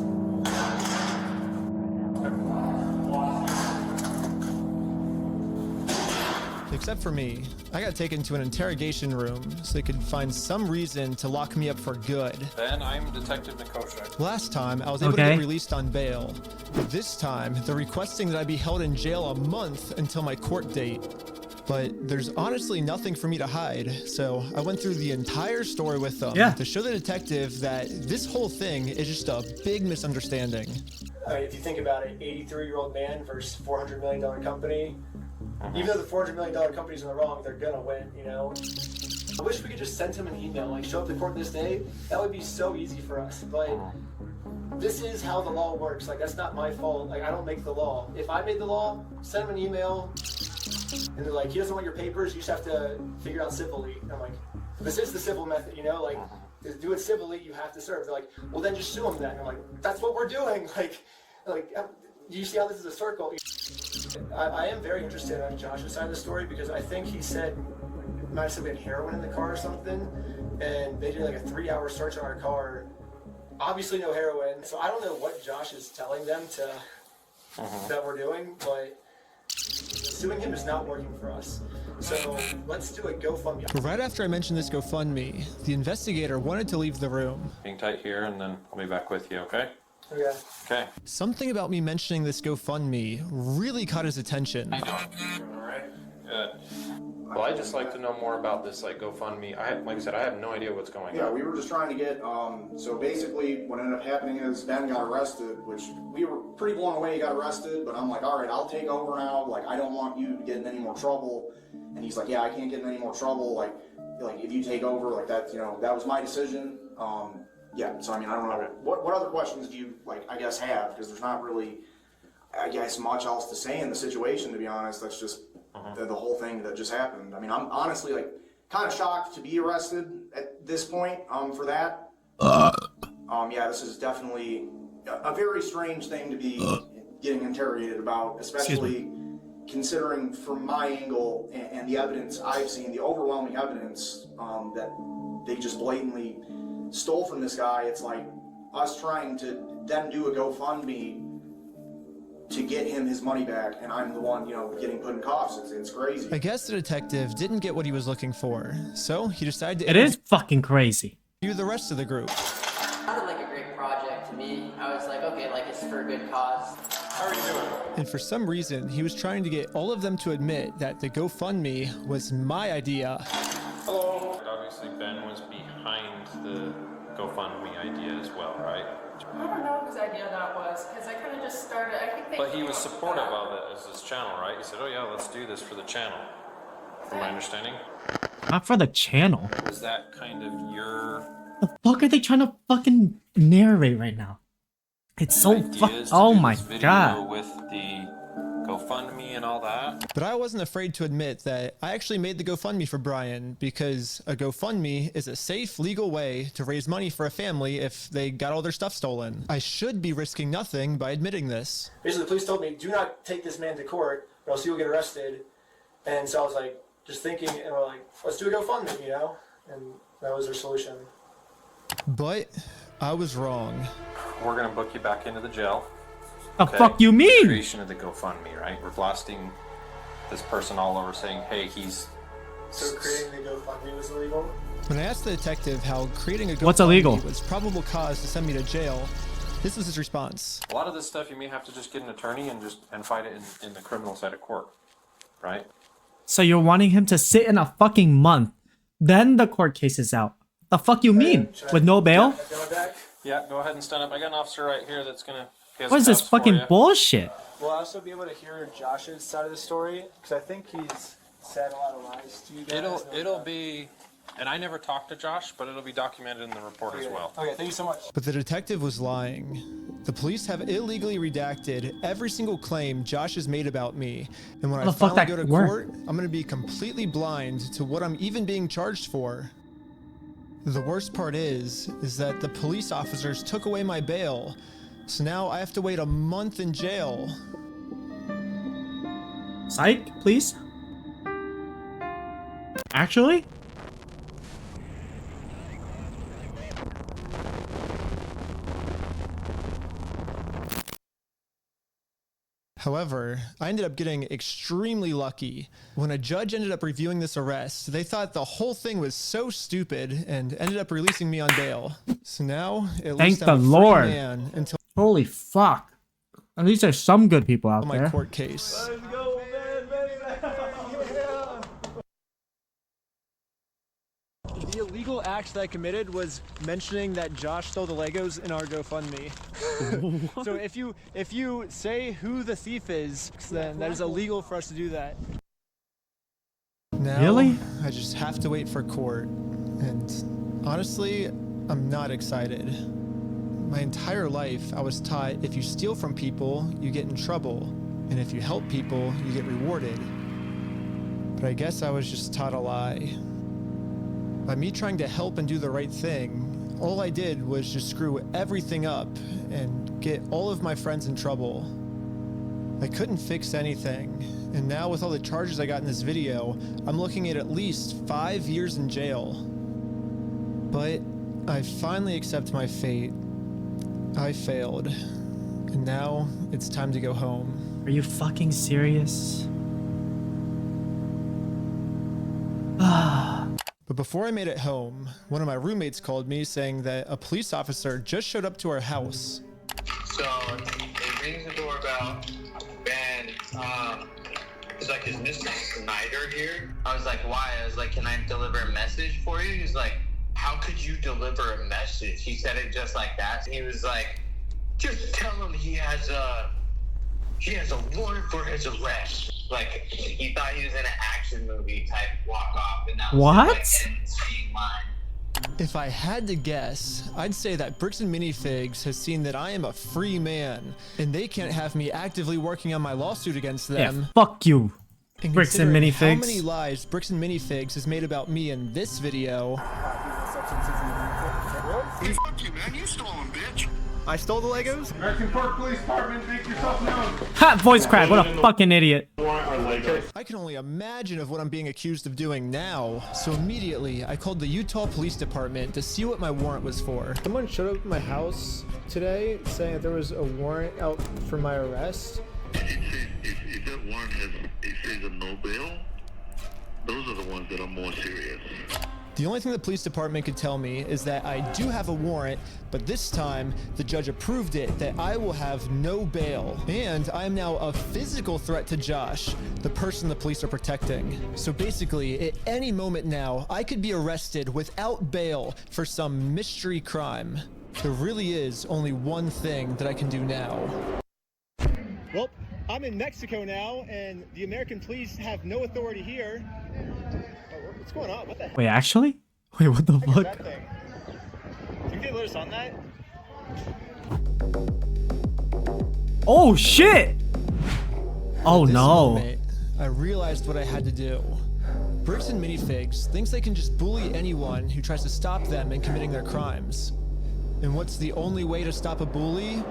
Except for me. I got taken to an interrogation room so they could find some reason to lock me up for good. Ben, I'm Detective Nikosha. Last time, I was able to get released on bail. But this time, they're requesting that I be held in jail a month until my court date. But there's honestly nothing for me to hide, so I went through the entire story with them to show the detective that this whole thing is just a big misunderstanding. If you think about it, 83-year-old man versus $400 million company. Even though the $400 million company's in the wrong, they're gonna win, you know? I wish we could just send him an email, like show up to court this day. That would be so easy for us, but this is how the law works. Like, that's not my fault. Like, I don't make the law. If I made the law, send him an email, and they're like, he doesn't want your papers, you just have to figure out civilly. I'm like, this is the civil method, you know? Like, to do it civilly, you have to serve. They're like, well, then just sue him then. I'm like, that's what we're doing. Like, you see how this is a circle? I am very interested on Josh's side of the story because I think he said, might have said we had heroin in the car or something, and they did like a 3-hour search on our car. Obviously no heroin, so I don't know what Josh is telling them to that we're doing, but suing him is not working for us. So let's do a GoFundMe. Right after I mentioned this GoFundMe, the investigator wanted to leave the room. Hang tight here, and then I'll be back with you, okay? Okay. Okay. Something about me mentioning this GoFundMe really caught his attention. All right. Good. Well, I'd just like to know more about this, like, GoFundMe. Like I said, I have no idea what's going on. Yeah, we were just trying to get, so basically what ended up happening is Ben got arrested, which we were pretty blown away he got arrested, but I'm like, all right, I'll take over now. Like, I don't want you to get in any more trouble. And he's like, yeah, I can't get in any more trouble. Like if you take over, like that, you know, that was my decision. Yeah, so I mean, I don't know. What other questions do you, like, I guess, have? Because there's not really, I guess, much else to say in the situation, to be honest. That's just the whole thing that just happened. I mean, I'm honestly, like, kind of shocked to be arrested at this point for that. Yeah, this is definitely a very strange thing to be getting interrogated about, especially considering from my angle and the evidence I've seen, the overwhelming evidence that they just blatantly stole from this guy. It's like us trying to then do a GoFundMe to get him his money back, and I'm the one, you know, getting put in cuffs. It's crazy. I guess the detective didn't get what he was looking for, so he decided to— It is fucking crazy. —interview the rest of the group. Sounded like a great project to me. I was like, okay, like it's for a good cause. How are you doing? And for some reason, he was trying to get all of them to admit that the GoFundMe was my idea. Hello. Obviously, Ben was behind the GoFundMe idea as well, right? I don't know whose idea that was, because I kind of just started, I think they— But he was supportive of it as his channel, right? He said, oh yeah, let's do this for the channel. From my understanding. Not for the channel. Was that kind of your— The fuck are they trying to fucking narrate right now? It's so ideas to oh do my this video god. with the GoFundMe and all that? But I wasn't afraid to admit that I actually made the GoFundMe for Brian, because a GoFundMe is a safe, legal way to raise money for a family if they got all their stuff stolen. I should be risking nothing by admitting this. Basically, the police told me, do not take this man to court, or else you'll get arrested. And so I was like, just thinking, and we're like, let's do a GoFundMe, you know? And that was their solution. But I was wrong. We're gonna book you back into the jail. The fuck you mean? Creation of the GoFundMe, right? We're blasting this person all over saying, hey, he's... So creating the GoFundMe was illegal? When I asked the detective how creating a What's illegal? GoFundMe was probable cause to send me to jail, this was his response. A lot of this stuff you may have to just get an attorney and fight it in the criminal side of court, right? So you're wanting him to sit in a fucking month, then the court case is out. The fuck you mean? With no bail? Yeah, go ahead and stand up. I got an officer right here that's gonna... What is this fucking bullshit? Will I also be able to hear Josh's side of the story? Because I think he's said a lot of lies to you guys. It'll be... And I never talked to Josh, but it'll be documented in the report as well. Okay, thank you so much. But the detective was lying. The police have illegally redacted every single claim Josh has made about me. And when I finally go to court, I'm going to be completely blind to what I'm even being charged for. The worst part is that the police officers took away my bail. So now I have to wait a month in jail. Psych, please. Actually? However, I ended up getting extremely lucky. When a judge ended up reviewing this arrest, they thought the whole thing was so stupid and ended up releasing me on bail. So now, at least I'm a free Lord. man until Holy fuck. At least there's some good people out my there. court case. The illegal act that I committed was mentioning that Josh stole the Legos in our GoFundMe. So if you say who the thief is, then that is illegal for us to do that. Now, Really? I just have to wait for court. And honestly, I'm not excited. My entire life, I was taught if you steal from people, you get in trouble. And if you help people, you get rewarded. But I guess I was just taught a lie. By me trying to help and do the right thing, all I did was just screw everything up and get all of my friends in trouble. I couldn't fix anything, and now with all the charges I got in this video, I'm looking at least 5 years in jail. But I finally accept my fate. I failed, and now it's time to go home. Are you fucking serious? But before I made it home, one of my roommates called me saying that a police officer just showed up to our house. So he rings the doorbell, and he's like, "Is Mr. Snyder here?" I was like, "Why?" I was like, "Can I deliver a message for you?" He's like, "How could you deliver a message?" He said it just like that. He was like, "Just tell him he has a warrant for his arrest." Like, he thought he was in an action movie type walk off, and that was his, like, insane line. If I had to guess, I'd say that Bricks and Minifigs has seen that I am a free man, and they can't have me actively working on my lawsuit against them. Yeah, fuck you, And Bricks and considering Minifigs. How many lies Bricks and Minifigs has made about me in this video? Fuck you, man. You stole him, bitch. I stole the Legos? American Park Police Department, make yourself known. Ha! Voice crack. What a fucking idiot. I can only imagine of what I'm being accused of doing now. So immediately, I called the Utah Police Department to see what my warrant was for. Someone showed up at my house today saying that there was a warrant out for my arrest. If that warrant says a no bail, those are the ones that are more serious. The only thing the police department could tell me is that I do have a warrant, but this time the judge approved it that I will have no bail. And I am now a physical threat to Josh, the person the police are protecting. So basically, at any moment now, I could be arrested without bail for some mystery crime. There really is only one thing that I can do now. Well, I'm in Mexico now, and the American police have no authority here. What's going on? What the heck? Wait, actually? Wait, what the fuck? That thing? Can you let us on that? Oh shit! Oh At this no. moment, I realized what I had to do. Bricks and Minifigs thinks they can just bully anyone who tries to stop them in committing their crimes. And what's the only way to stop a bully?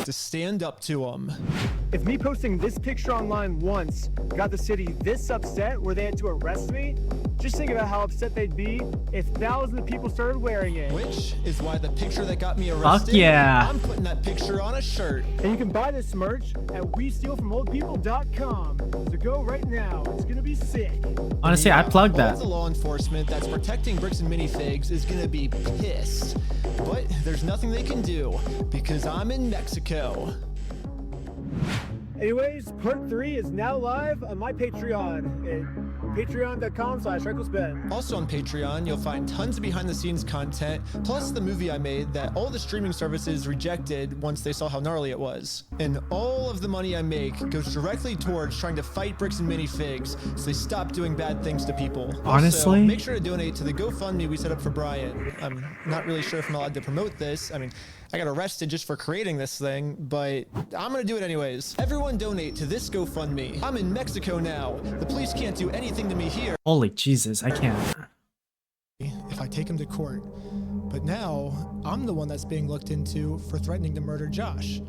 To stand up to them. If me posting this picture online once got the city this upset where they had to arrest me, just think about how upset they'd be if thousands of people started wearing it. Which is why the picture that got me arrested, yeah. I'm putting that picture on a shirt. And you can buy this merch at WeStealFromOldPeople.com. So go right now. It's gonna be sick. Honestly, I plugged that. All the law enforcement that's protecting bricks and minifigs is gonna be pissed. But there's nothing they can do because I'm in Mexico. Anyways, part 3 is now live on my Patreon at patreon.com/RecklessBen. Also on Patreon, you'll find tons of behind-the-scenes content, plus the movie I made that all the streaming services rejected once they saw how gnarly it was. And all of the money I make goes directly towards trying to fight bricks and minifigs so they stop doing bad things to people. Honestly? Also, make sure to donate to the GoFundMe we set up for Brian. I'm not really sure if I'm allowed to promote this. I mean, I got arrested just for creating this thing, but I'm gonna do it anyways. Everyone donate to this GoFundMe. I'm in Mexico now. The police can't do anything to me here. Holy Jesus, I can't. If I take him to court. But now, I'm the one that's being looked into for threatening to murder Josh.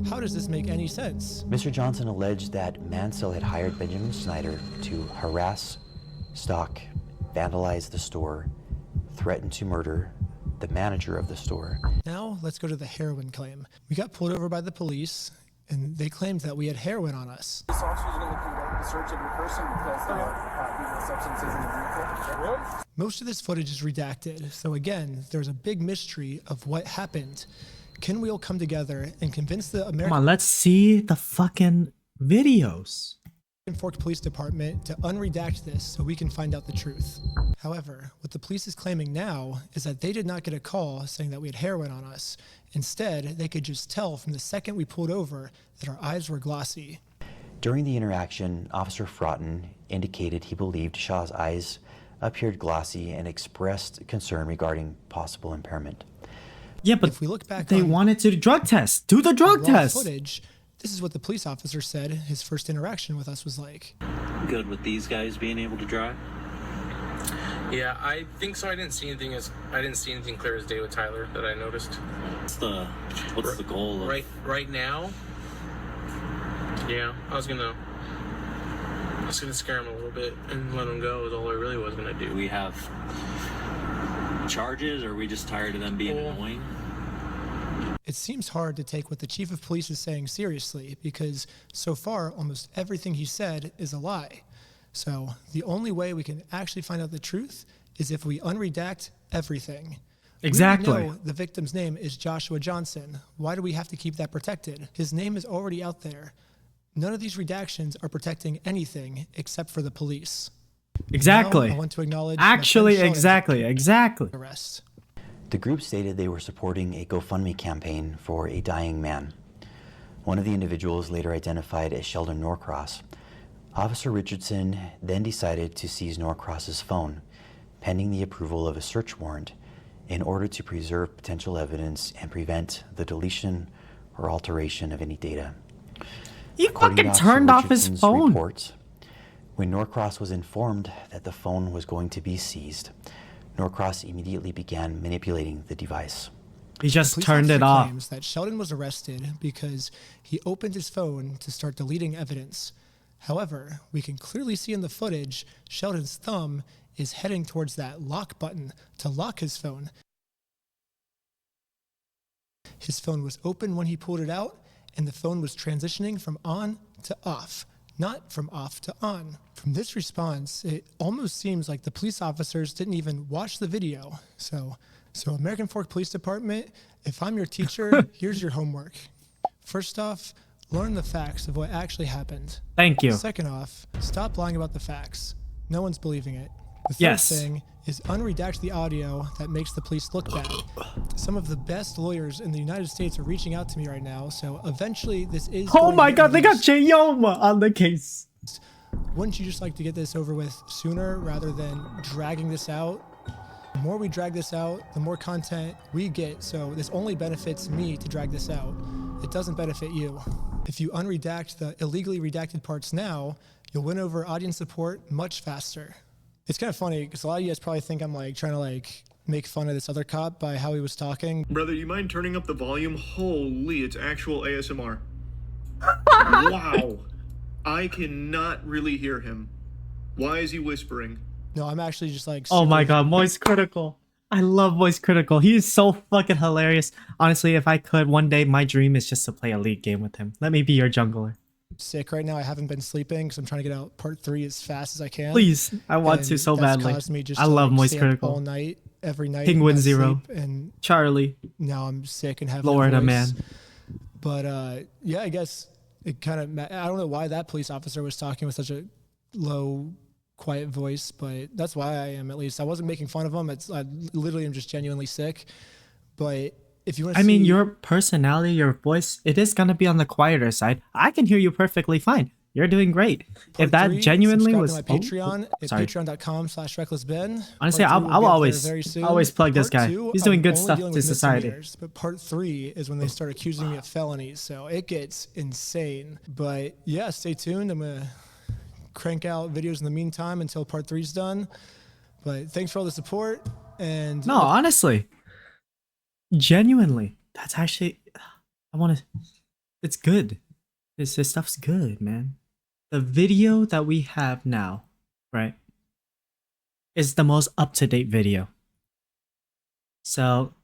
How does this make any sense? Mr. Johnson alleged that Mansell had hired Benjamin Snyder to harass, stalk, vandalize the store, threaten to murder the manager of the store. Now, let's go to the heroin claim. We got pulled over by the police, and they claimed that we had heroin on us. This officer is going to conduct the search of your person because there are substances in the vehicle. Most of this footage is redacted, so again, there's a big mystery of what happened. Can we all come together and convince the American... Come on, let's see the fucking videos. Fork Police Department to unredact this so we can find out the truth. However, what the police is claiming now is that they did not get a call saying that we had heroin on us. Instead, they could just tell from the second we pulled over that our eyes were glossy. During the interaction, Officer Fraughton indicated he believed Shaw's eyes appeared glossy and expressed concern regarding possible impairment. Yeah, but if we look back they wanted to do drug test. Do the drug test. Footage, this is what the police officer said his first interaction with us was like. Good with these guys being able to drive? Yeah, I think so. I didn't see anything clear as day with Tyler that I noticed. What's the goal of... Right now? Yeah, I was gonna scare him a little bit and let him go is all I really was gonna do. Do we have charges, or are we just tired of them being annoying? It seems hard to take what the chief of police is saying seriously because so far almost everything he said is a lie. So the only way we can actually find out the truth is if we unredact everything. Exactly. We know the victim's name is Joshua Johnson. Why do we have to keep that protected? His name is already out there. None of these redactions are protecting anything except for the police. Exactly. Now, I want to acknowledge actually, exactly. Arrest. The group stated they were supporting a GoFundMe campaign for a dying man. One of the individuals, later identified as Sheldon Norcross. Officer Richardson then decided to seize Norcross's phone, pending the approval of a search warrant, in order to preserve potential evidence and prevent the deletion or alteration of any data. He fucking turned off his phone. Reports, when Norcross was informed that the phone was going to be seized, Norcross immediately began manipulating the device. He just turned it off. Claims that Sheldon was arrested because he opened his phone to start deleting evidence. However, we can clearly see in the footage Sheldon's thumb is heading towards that lock button to lock his phone. His phone was open when he pulled it out, and the phone was transitioning from on to off, not from off to on. From this response, it almost seems like the police officers didn't even watch the video. So American Fork Police Department, if I'm your teacher, here's your homework. First off, learn the facts of what actually happened. Thank you. Second off, stop lying about the facts. No one's believing it. The third thing is unredact the audio that makes the police look bad. Some of the best lawyers in the United States are reaching out to me right now, so eventually this is... Oh my god, they got Chayoma on the case. Wouldn't you just like to get this over with sooner rather than dragging this out? The more we drag this out, the more content we get, so this only benefits me to drag this out. It doesn't benefit you. If you unredact the illegally redacted parts now, you'll win over audience support much faster. It's kind of funny because a lot of you guys probably think I'm like trying to make fun of this other cop by how he was talking. Brother, you mind turning up the volume? Holy, it's actual ASMR. Wow. I cannot really hear him. Why is he whispering? No, I'm actually just like. Oh my god, Moist Critical. I love Moist Critical. He is so fucking hilarious. Honestly, if I could, one day my dream is just to play a League game with him. Let me be your jungler. Sick right now. I haven't been sleeping because I'm trying to get out part 3 as fast as I can. Please, I want to so badly. I love Moist Critical. All night, every night. Penguin Zero, and Charlie. Now I'm sick and have Florida no voice. man. But yeah, I guess it kind of. I don't know why that police officer was talking with such a low, quiet voice, but that's why I am. At least I wasn't making fun of him. I literally am just genuinely sick. But if you want to, I mean, your personality, your voice, it is gonna be on the quieter side. I can hear you perfectly fine. You're doing great. If that genuinely was my Patreon, it's patreon.com/recklessben. Honestly, I'll always plug this guy. He's doing good stuff to society. But part 3 is when they start accusing me of felonies, so it gets insane. But yeah, stay tuned. I'm gonna crank out videos in the meantime until part 3 is done. But thanks for all the support. And no, honestly, genuinely, that's actually, it's good. This stuff's good, man. The video that we have now, right, is the most up-to-date video. So,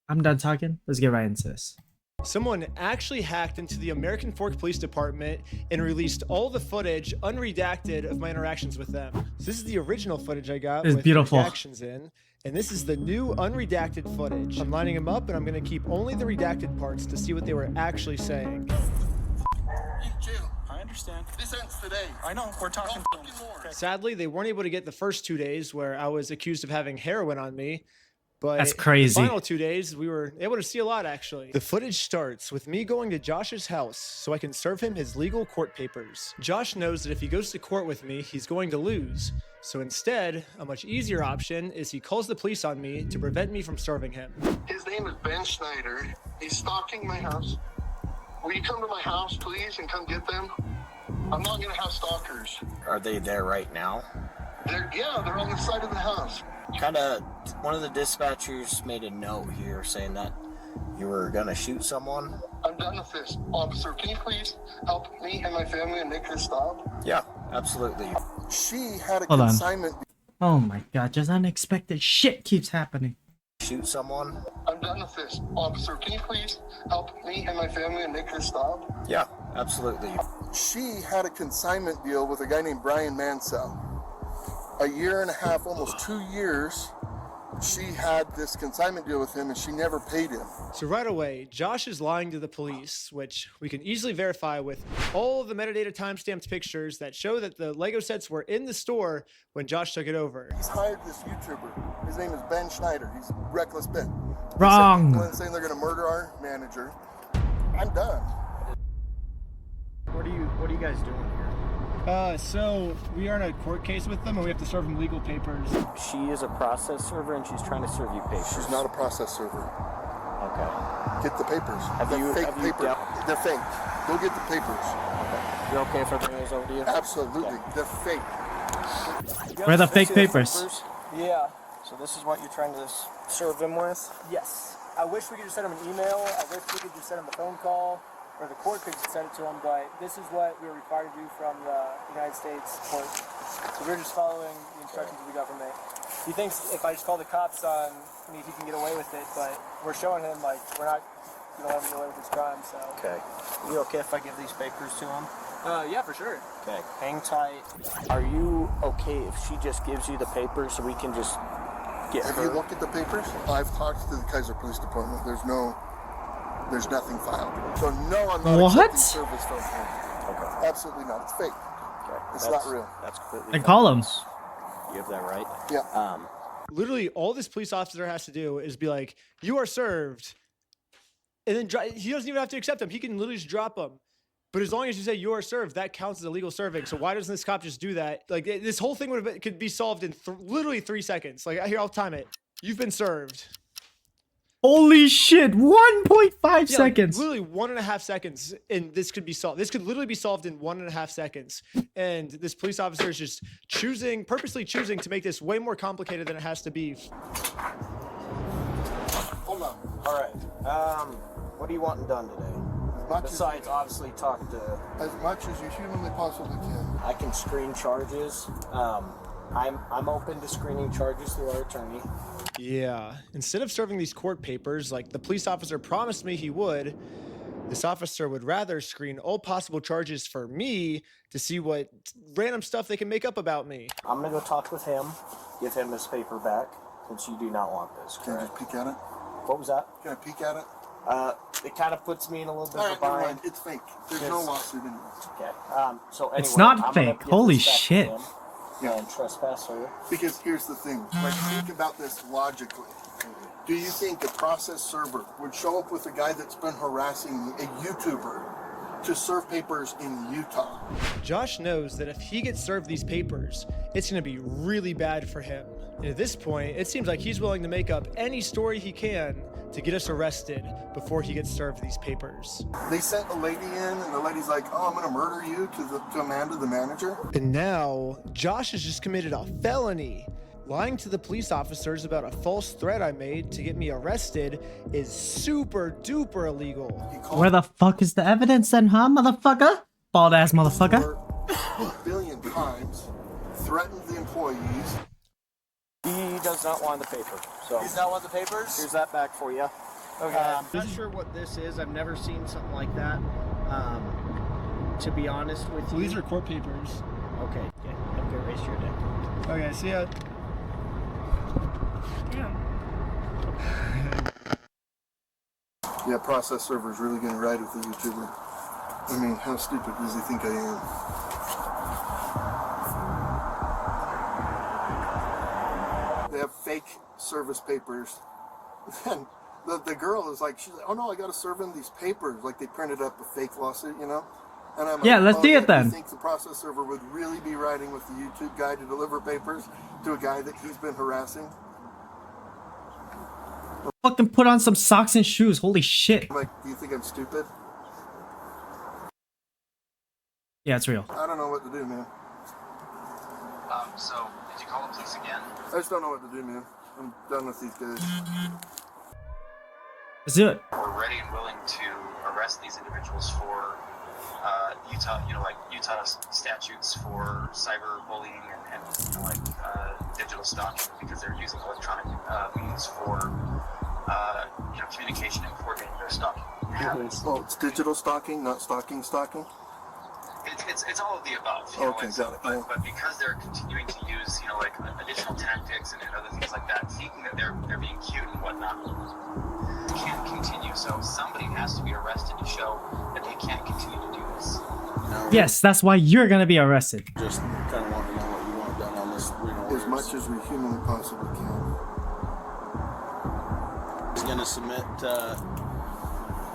I'm done talking. Let's get right into this. Someone actually hacked into the American Fork Police Department and released all the footage unredacted of my interactions with them. So this is the original footage I got with beautiful redactions in, and this is the new unredacted footage. I'm lining them up, and I'm going to keep only the redacted parts to see what they were actually saying. I understand. This ends today. I know. We're talking. Sadly, they weren't able to get the first 2 days where I was accused of having heroin on me. But that's crazy. The final 2 days, we were able to see a lot, actually. The footage starts with me going to Josh's house so I can serve him his legal court papers. Josh knows that if he goes to court with me, he's going to lose. So instead, a much easier option is he calls the police on me to prevent me from serving him. His name is Ben Schneider. He's stalking my house. Will you come to my house, please, and come get them? I'm not going to have stalkers. Are they there right now? They're on the side of the house. One of the dispatchers made a note here saying that you were going to shoot someone. I'm done with this. Officer, can you please help me and my family and make this stop? Yeah, absolutely. She had a Hold on. consignment. Oh my god, just unexpected shit keeps happening. Shoot someone. I'm done with this. Officer, can you please help me and my family and make this stop? Yeah, absolutely. She had a consignment deal with a guy named Brian Mansell. A year and a half, almost 2 years, she had this consignment deal with him and she never paid him. So right away, Josh is lying to the police, which we can easily verify with all of the metadata timestamped pictures that show that the Lego sets were in the store when Josh took it over. He's hired this YouTuber. His name is Ben Schneider. He's Reckless Ben. Wrong. Saying they're going to murder our manager. I'm done. What are you guys doing here? So we are in a court case with them and we have to serve them legal papers. She is a process server and she's trying to serve you papers. She's not a process server. Okay. Get the papers. They're fake. Go get the papers. Okay. You're okay if I bring those over to you? Absolutely. Okay. They're fake. Where are the fake papers? Yeah. So this is what you're trying to serve them with? Yes. I wish we could just send them an email. I wish we could just send them a phone call. Or the court could send it to them, but this is what we're required to do from the United States court. So we're just following the instructions of the government. He thinks if I just call the cops on me, he can get away with it, but we're showing him, like, we're not going to let him get away with his crime, so. Okay. You okay if I give these papers to him? Yeah, for sure. Okay. Hang tight. Are you okay if she just gives you the papers so we can just get her? Have you looked at the papers? I've talked to the Kaiser Police Department. There's nothing filed. So no, I'm not accepting service from him. Okay. Absolutely not. It's fake. Okay. It's not real. That's completely And call him. You have that right? Yeah. Literally, all this police officer has to do is be like, "You are served," and then he doesn't even have to accept them. He can literally just drop them. But as long as you say "you are served," that counts as illegal serving. So why doesn't this cop just do that? Like this whole thing could be solved in literally 3 seconds. Like here, I'll time it. You've been served. Holy shit, 1.5 seconds. Literally 1.5 seconds, and this could be solved. This could literally be solved in 1.5 seconds. And this police officer is just purposely choosing to make this way more complicated than it has to be. Hold on. All right. What are you wanting done today? Besides, obviously, talk to... As much as you humanly possibly can. I can screen charges. I'm open to screening charges through our attorney. Yeah, instead of serving these court papers like the police officer promised me he would, this officer would rather screen all possible charges for me to see what random stuff they can make up about me. I'm gonna go talk with him, give him his paper back, since you do not want this. Can I just peek at it? What was that? Can I peek at it? It kind of puts me in a little bit of a never mind. bind. It's fake. There's no lawsuit anymore. Okay. So anyway, It's not I'm fake. gonna give Holy this back to shit. him and trespasser. Because here's the thing. Like, think about this logically. Do you think a process server would show up with a guy that's been harassing a YouTuber to serve papers in Utah? Josh knows that if he gets served these papers, it's going to be really bad for him. And at this point, it seems like he's willing to make up any story he can to get us arrested before he gets served these papers. They sent a lady in, and the lady's like, "Oh, I'm going to murder you," to Amanda, the manager. And now, Josh has just committed a felony. Lying to the police officers about a false threat I made to get me arrested is super duper illegal. Where the fuck is the evidence then, huh, motherfucker? Bald ass motherfucker. A billion times, threatened the employees. He does not want the paper. So He's not want the papers? here's that back for you. Okay. I'm not sure what this is. I've never seen something like that. To be honest with you. These are court papers. Okay. I'm gonna raise your neck. Okay, see ya. Yeah, process server's really going to ride with the YouTuber. I mean, how stupid does he think I am? They have fake service papers. And the girl is like, she's like, "Oh no, I got to serve him these papers." Like they printed up a fake lawsuit, you know? And I'm Yeah, like, let's "Oh, see it Do then." you think the process server would really be riding with the YouTube guy to deliver papers to a guy that he's been harassing? Fucking put on some socks and shoes. Holy shit. Like, do you think I'm stupid? Yeah, it's real. I don't know what to do, man. So, did you call the police again? I just don't know what to do, man. I'm done with these guys. Let's do it. We're ready and willing to arrest these individuals for Utah statutes for cyberbullying and digital stalking because they're using electronic means for communication and coordinating their stalking habits. Oh, it's digital stalking, not stalking. It's all of the above. Okay, got it. But because they're continuing to use additional tactics and other things like that, thinking that they're being cute and whatnot, can't continue. So somebody has to be arrested to show that they can't continue to do this. Yes, that's why you're gonna be arrested. Just kind of want to know what you want done on this. As much as we humanly possibly can. He's going to submit,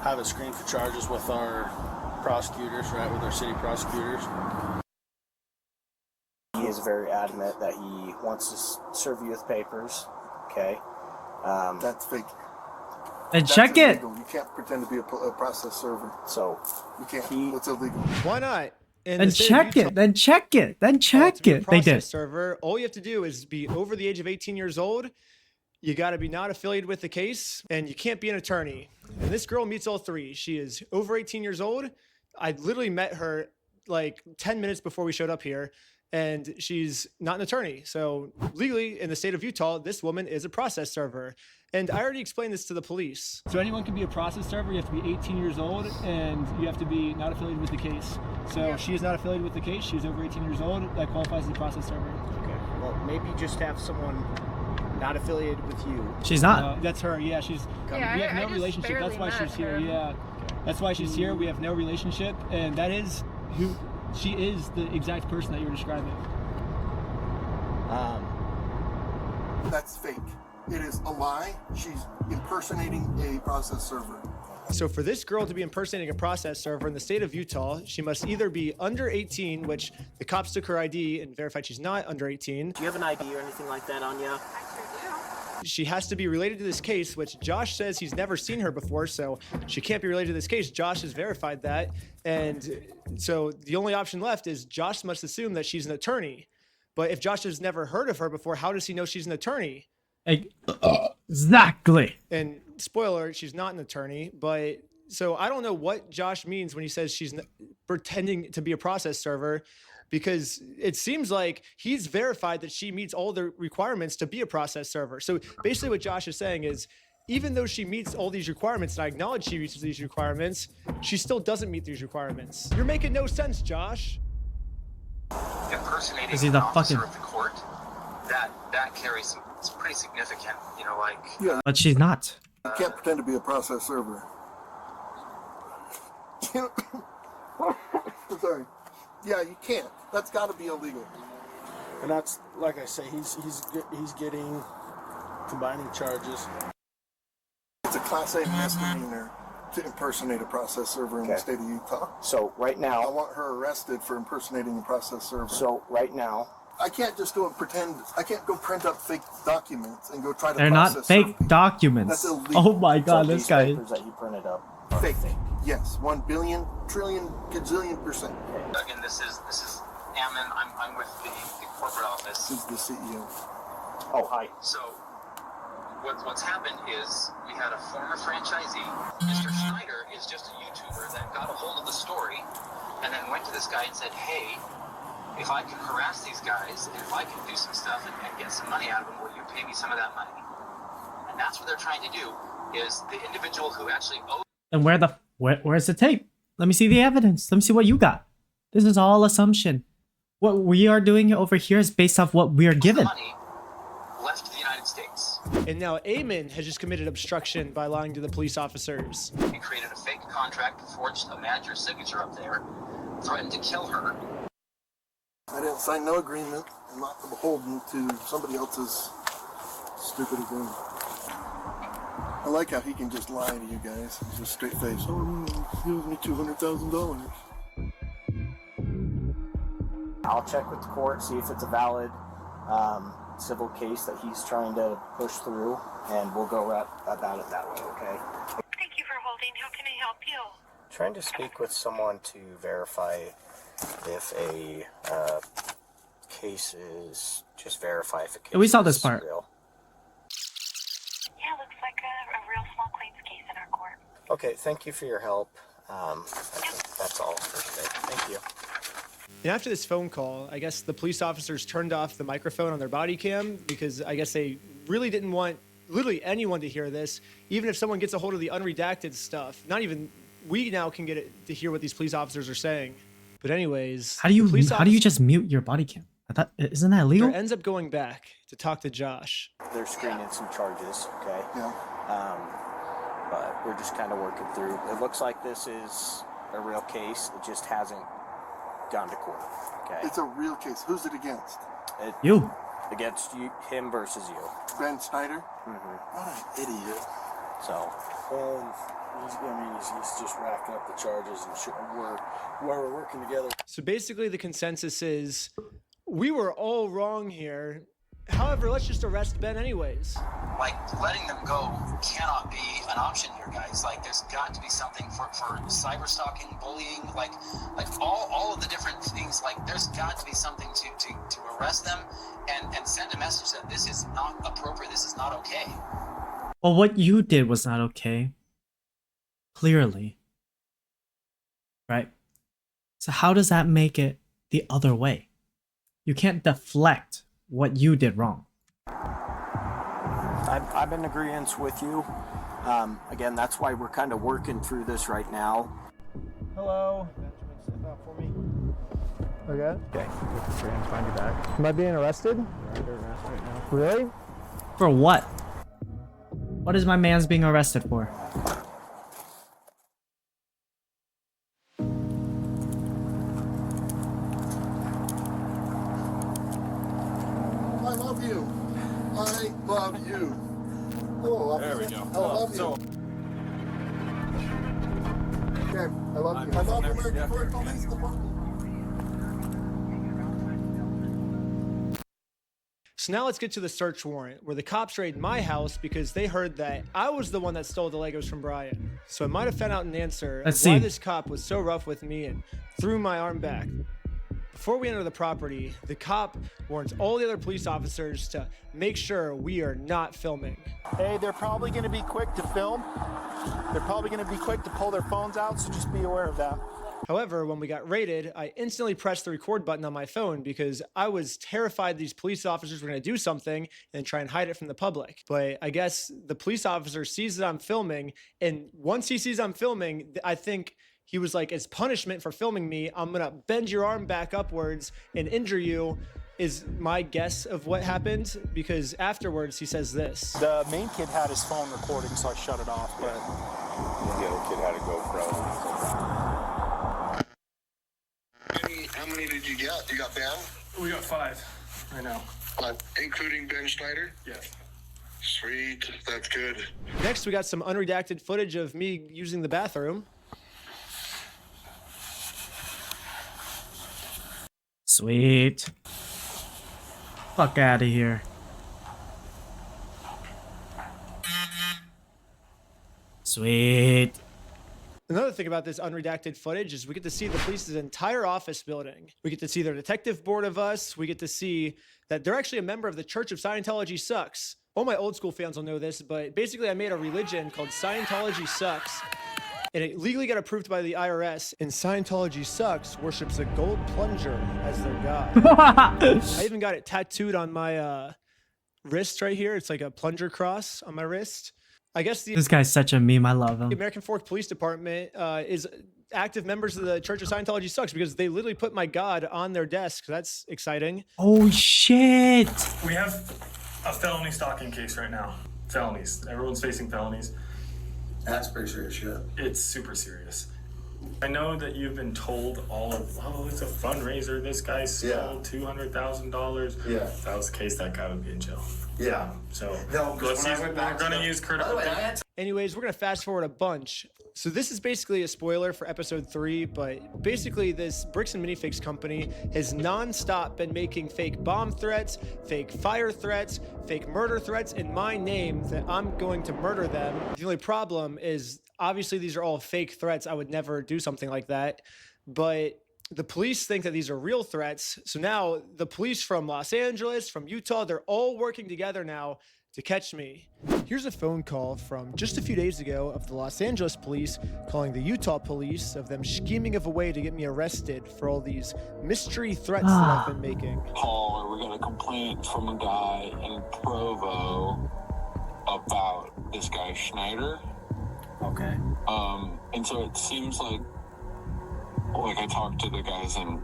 have it screened for charges with our prosecutors, right, with our city prosecutors. He is very adamant that he wants to serve you with papers, okay? That's fake. And That's check it. illegal. You can't pretend to be a process server. So you can't. It's illegal. Why not? Then check it. Then check it. Then check it. They did. Server. All you have to do is be over the age of 18 years old. You got to be not affiliated with the case, and you can't be an attorney. And this girl meets all three. She is over 18 years old. I literally met her like 10 minutes before we showed up here, and she's not an attorney. So legally, in the state of Utah, this woman is a process server. And I already explained this to the police. So anyone can be a process server. You have to be 18 years old, and you have to be not affiliated with the case. So she is not affiliated with the case. She's over 18 years old. That qualifies as a process server. Okay. Well, maybe just have someone not affiliated with you. She's not. That's her. Yeah, she's. Yeah, we have I no just relationship. That's why barely she's here. met her. Yeah, that's why she's here. We have no relationship, and that is who she is. The exact person that you're describing. That's fake. It is a lie. She's impersonating a process server. So for this girl to be impersonating a process server in the state of Utah, she must either be under 18, which the cops took her ID and verified she's not under 18. Do you have an ID or anything like that on you? She has to be related to this case, which Josh says he's never seen her before, so she can't be related to this case. Josh has verified that. And so the only option left is Josh must assume that she's an attorney. But if Josh has never heard of her before, how does he know she's an Exactly. And spoiler, she's not an attorney, but So I don't know what Josh means when he says she's pretending to be a process server, because it seems like he's verified that she meets all the requirements to be a process server. So basically what Josh is saying is, even though she meets all these requirements, and I acknowledge she meets these requirements, she still doesn't meet these requirements. You're making no sense, Josh. Impersonating Is he an the officer fucking- of the court, that carries some, it's pretty significant, you know, like... Yeah. But she's not. You can't pretend to be a process server. Sorry. Yeah, you can't. That's got to be illegal. And that's, like I say, he's getting combining charges. It's a Class A misdemeanor to impersonate a process server in the state of Utah. So right now, I want her arrested for impersonating a process server. So right now, I can't just go and pretend. I can't go print up fake documents and go try to. They're not process fake server. documents. That's illegal. Oh my god, so this these guy. papers that you printed up are Fake. Yes, 1 billion, trillion, gazillion %. Again, this is Ammon. I'm with the corporate office. This is the CEO. Oh, hi. So what's happened is we had a former franchisee. Mr. Schneider is just a YouTuber that got a hold of the story and then went to this guy and said, hey, if I can harass these guys and if I can do some stuff and get some money out of them, will you pay me some of that money? And that's what they're trying to do, is the individual who actually owes... And where's the tape? Let me see the evidence. Let me see what you got. This is all assumption. What we are doing over here is based off what we are given. money left to the United States. And now Eamon has just committed obstruction by lying to the police officers. He created a fake contract, forged a manager's signature up there, threatened to kill her. I didn't sign no agreement. I'm not beholden to somebody else's stupid agreement. I like how he can just lie to you guys. He's just straight face. Oh, he owes me $200,000. I'll check with the court, see if it's a valid civil case that he's trying to push through, and we'll go about it that way, okay? Thank you for holding. How can I help you? Trying to speak with someone to verify if a case is, just verify if a case We saw this is part. real. Yeah, looks like a real small claims case in our court. Okay, thank you for your help. I think that's all for today. Thank you. And after this phone call, I guess the police officers turned off the microphone on their body cam because I guess they really didn't want literally anyone to hear this, even if someone gets a hold of the unredacted stuff. Not even we now can get it to hear what these police officers are saying. But anyways, How do you just mute your body cam? I thought, isn't that illegal? ends up going back to talk to Josh. They're screening some charges, okay? Yeah. But we're just kind of working through. It looks like this is a real case. It just hasn't gone to court, okay? It's a real case. Who's it against? You. Against you, him versus you. Ben Schneider? Mm-hmm. What an idiot. So. He's just racking up the charges, and we're working together. So basically the consensus is we were all wrong here. However, let's just arrest Ben anyways. Like, letting them go cannot be an option here, guys. Like, there's got to be something for cyber stalking, bullying, like all of the different things. Like, there's got to be something to arrest them and send a message that this is not appropriate, this is not okay. Well, what you did was not okay. Clearly. Right? So how does that make it the other way? You can't deflect what you did wrong. I'm in agreement with you. Again, that's why we're kind of working through this right now. Hello. Okay. Okay. Find you back. Am I being arrested? You're under arrest right now. Really? For what? What is my man's being arrested for? I love you. I love you. Oh, There we go. I love you. Okay, I love you. I love you, American Police Department. So now let's get to the search warrant, where the cops raid my house because they heard that I was the one that stole the Legos from Brian. So I might have found out an answer Let's why see. this cop was so rough with me and threw my arm back. Before we enter the property, the cop warns all the other police officers to make sure we are not filming. Hey, they're probably going to be quick to film. They're probably going to be quick to pull their phones out, so just be aware of that. However, when we got raided, I instantly pressed the record button on my phone because I was terrified these police officers were going to do something and try and hide it from the public. But I guess the police officer sees that I'm filming, and once he sees I'm filming, I think he was like, as punishment for filming me, I'm going to bend your arm back upwards and injure you, is my guess of what happened, because afterwards he says this. The main kid had his phone recording, so I shut it off, but... The other kid had a GoPro. How many did you get? You got Ben? We got 5 right now. Including Ben Schneider? Yes. Sweet, that's good. Next, we got some unredacted footage of me using the bathroom. Sweet. Fuck out of here. Sweet. Another thing about this unredacted footage is we get to see the police's entire office building. We get to see their detective board of us. We get to see that they're actually a member of the Church of Scientology Sucks. All my old school fans will know this, but basically I made a religion called Scientology Sucks. And it legally got approved by the IRS, and Scientology Sucks worships a gold plunger as their god. I even got it tattooed on my wrist right here. It's like a plunger cross on my wrist. I guess This guy's such a meme. I love him. the American Fork Police Department is active members of the Church of Scientology Sucks because they literally put my god on their desk. That's exciting. Oh shit! We have a felony stalking case right now. Felonies. Everyone's facing felonies. That's pretty serious shit. It's super serious. I know that you've been told all of, oh, it's a fundraiser. This guy stole $200,000. Yeah. If that was the case, that guy would be in jail. Yeah. So No, let's use, we're going to use critical. Anyways, we're going to fast forward a bunch. So this is basically a spoiler for episode 3, but basically this Bricks and Minifigs company has nonstop been making fake bomb threats, fake fire threats, fake murder threats in my name that I'm going to murder them. The only problem is obviously these are all fake threats. I would never do something like that. But the police think that these are real threats. So now the police from Los Angeles, from Utah, they're all working together now to catch me. Here's a phone call from just a few days ago of the Los Angeles police calling the Utah police of them scheming of a way to get me arrested for all these mystery threats that I've been making. Paul, we got a complaint from a guy in Provo about this guy Schneider. Okay. And so it seems like I talked to the guys in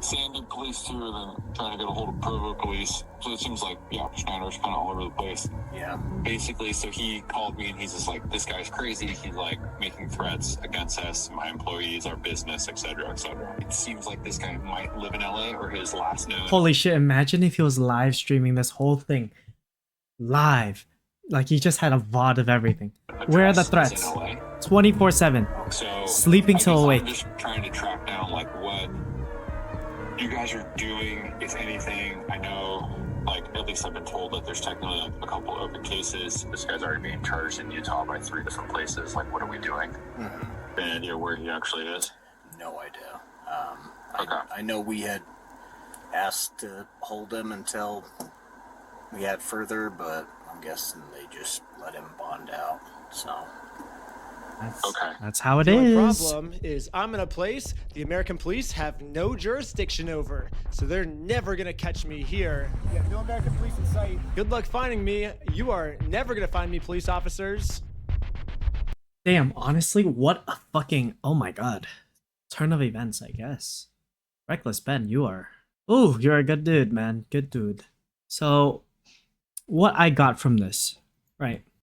Sandy police too, and then trying to get a hold of Provo police. So it seems like, yeah, Schneider's kind of all over the place. Yeah. Basically, so he called me and he's just like, this guy's crazy. He's like making threats against us, my employees, our business, etc., etc. It seems like this guy might live in LA or his last known. Holy shit, imagine if he was live streaming this whole thing. Live. Like he just had a VOD of everything. Where are the threats? 24/7. So Sleeping till awake. I'm just trying to track down like what you guys are doing, if anything. I know, like, at least I've been told that there's technically like a couple open cases. This guy's already being charged in Utah by 3 different places. Like, what are we doing? Any idea where he actually is? No idea. I know we had asked to hold him until we had further, but I'm guessing they just let him bond out. So that's how it The only is. problem is I'm in a place the American police have no jurisdiction over, so they're never gonna catch me here. Yeah, no American police in sight. Good luck finding me. You are never gonna find me, police officers. Damn, honestly, what a fucking, oh my god. Turn of events, I guess. Reckless Ben, you are. Ooh, you're a good dude, man. Good dude. So, what I got from this, right?